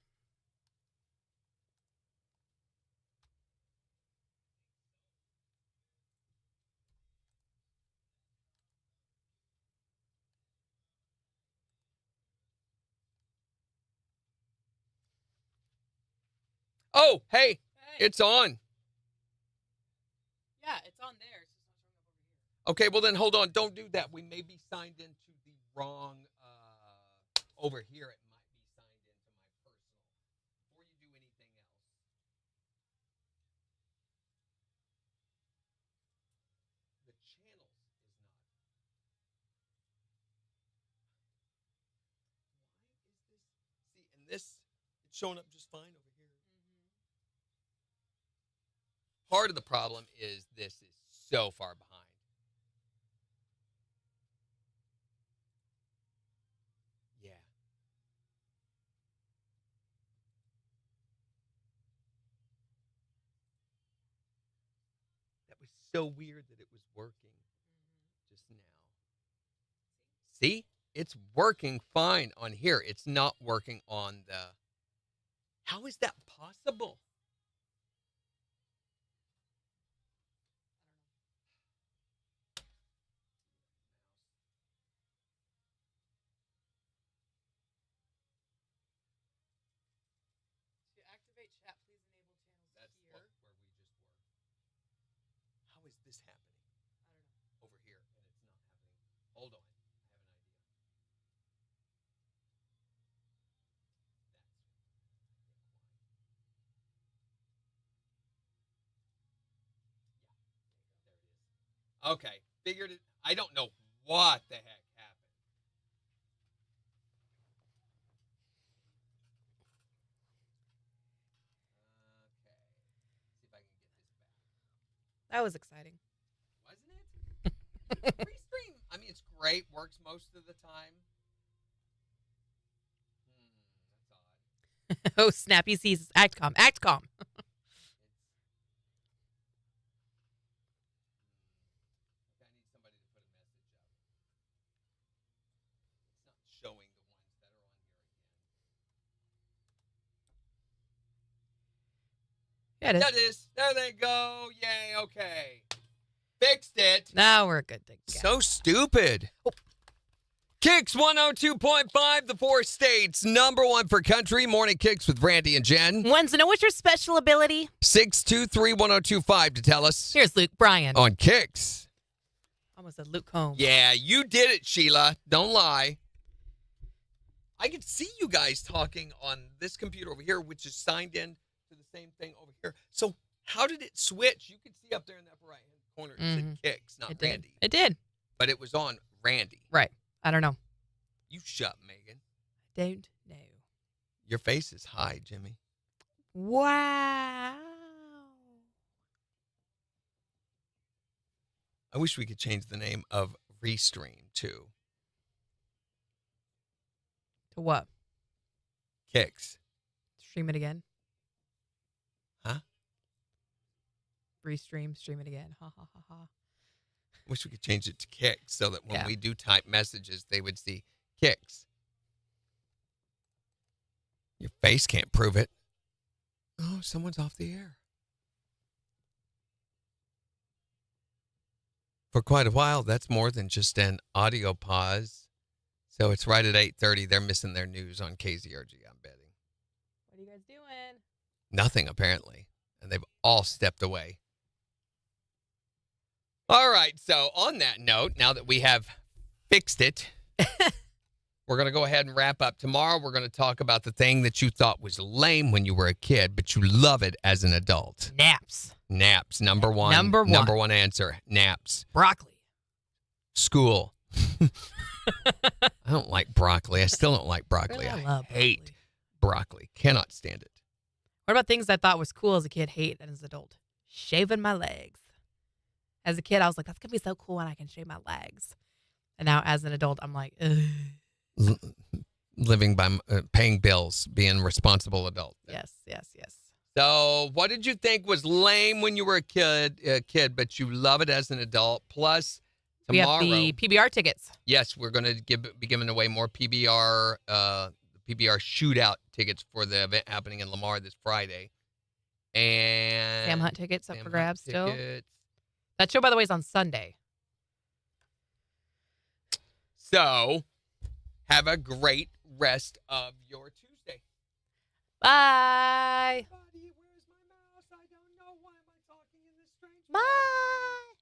Oh, hey, it's on. Yeah, it's on there. It's just not showing up over here. Okay, well then hold on. Don't do that. We may be signed into the wrong. Over here, it might be signed into my personal. Before you do anything else. The channels is not. Why is this? See, and this, it's showing up just fine over here. Part of the problem is this is so far behind. Yeah. That was so weird that it was working just now. See? It's working fine on here. It's not working on the... How is that possible? To activate chat, please enable channels That's here. where we just were. How is this happening? I don't know. Over here, and it's not happening. Hold on. I have an idea. There it is. Okay, figured it. I don't know what the heck happened. Okay, see if I can get this back. That was exciting. Wasn't it? Restream. I mean, it's great. Works most of the time. That's odd. Oh, Snappy sees act calm. Act calm. I need somebody to put a message up. It's not showing the ones that are on here again. Yeah, it is. That is. There they go. Yay. Okay. Fixed it. Now we're good to go. So stupid. Oh. KIX 102.5, the 4 states, #1 for country. Morning KIX with Randy and Jen. Wants to know what's your special ability? 623-1025 to tell us. Here's Luke Bryan. On KIX. Almost said Luke Combs. Yeah, you did it, Sheila. Don't lie. I can see you guys talking on this computer over here, which is signed in to the same thing over here. So how did it switch? You can see up there in the upper right-hand corner, it said KIX, not It did. Randy. It did. But it was on Randy. Right. I don't know. You shut, Megan. Don't know. Your face is high, Jimmy. Wow. I wish we could change the name of Restream to What? KIX. Stream it again. Huh? Stream it again. Ha ha ha ha. I wish we could change it to KIX so that when Yeah. we do type messages, they would see KIX. Your face can't prove it. Oh, someone's off the air. For quite a while, that's more than just an audio pause. So it's right at 8:30. They're missing their news on KZRG, I'm betting. What are you guys doing? Nothing, apparently. And they've all stepped away. All right. So on that note, now that we have fixed it, we're going to go ahead and wrap up. Tomorrow, we're going to talk about the thing that you thought was lame when you were a kid, but you love it as an adult. Naps. Naps. Number one. Number one. Number one answer. Naps. Broccoli. School. I don't like broccoli. I still don't like broccoli. Really, I I love hate broccoli. Cannot stand it. What about things I thought was cool as a kid, hate as an adult? Shaving my legs. As a kid, I was like, that's going to be so cool when I can shave my legs. And now as an adult, I'm like, ugh. Living by paying bills, being a responsible adult. Yes. So, what did you think was lame when you were a kid, but you love it as an adult? Plus, tomorrow, we have the PBR tickets. Yes, we're going to be giving away more PBR shootout tickets for the event happening in Lamar this Friday. And Sam Hunt tickets up Sam for grabs Hunt still. tickets. That show, by the way, is on Sunday. So, have a great rest of your Tuesday. Bye. Buddy, where's my mouse? I don't know. Why am I talking in this strange Bye.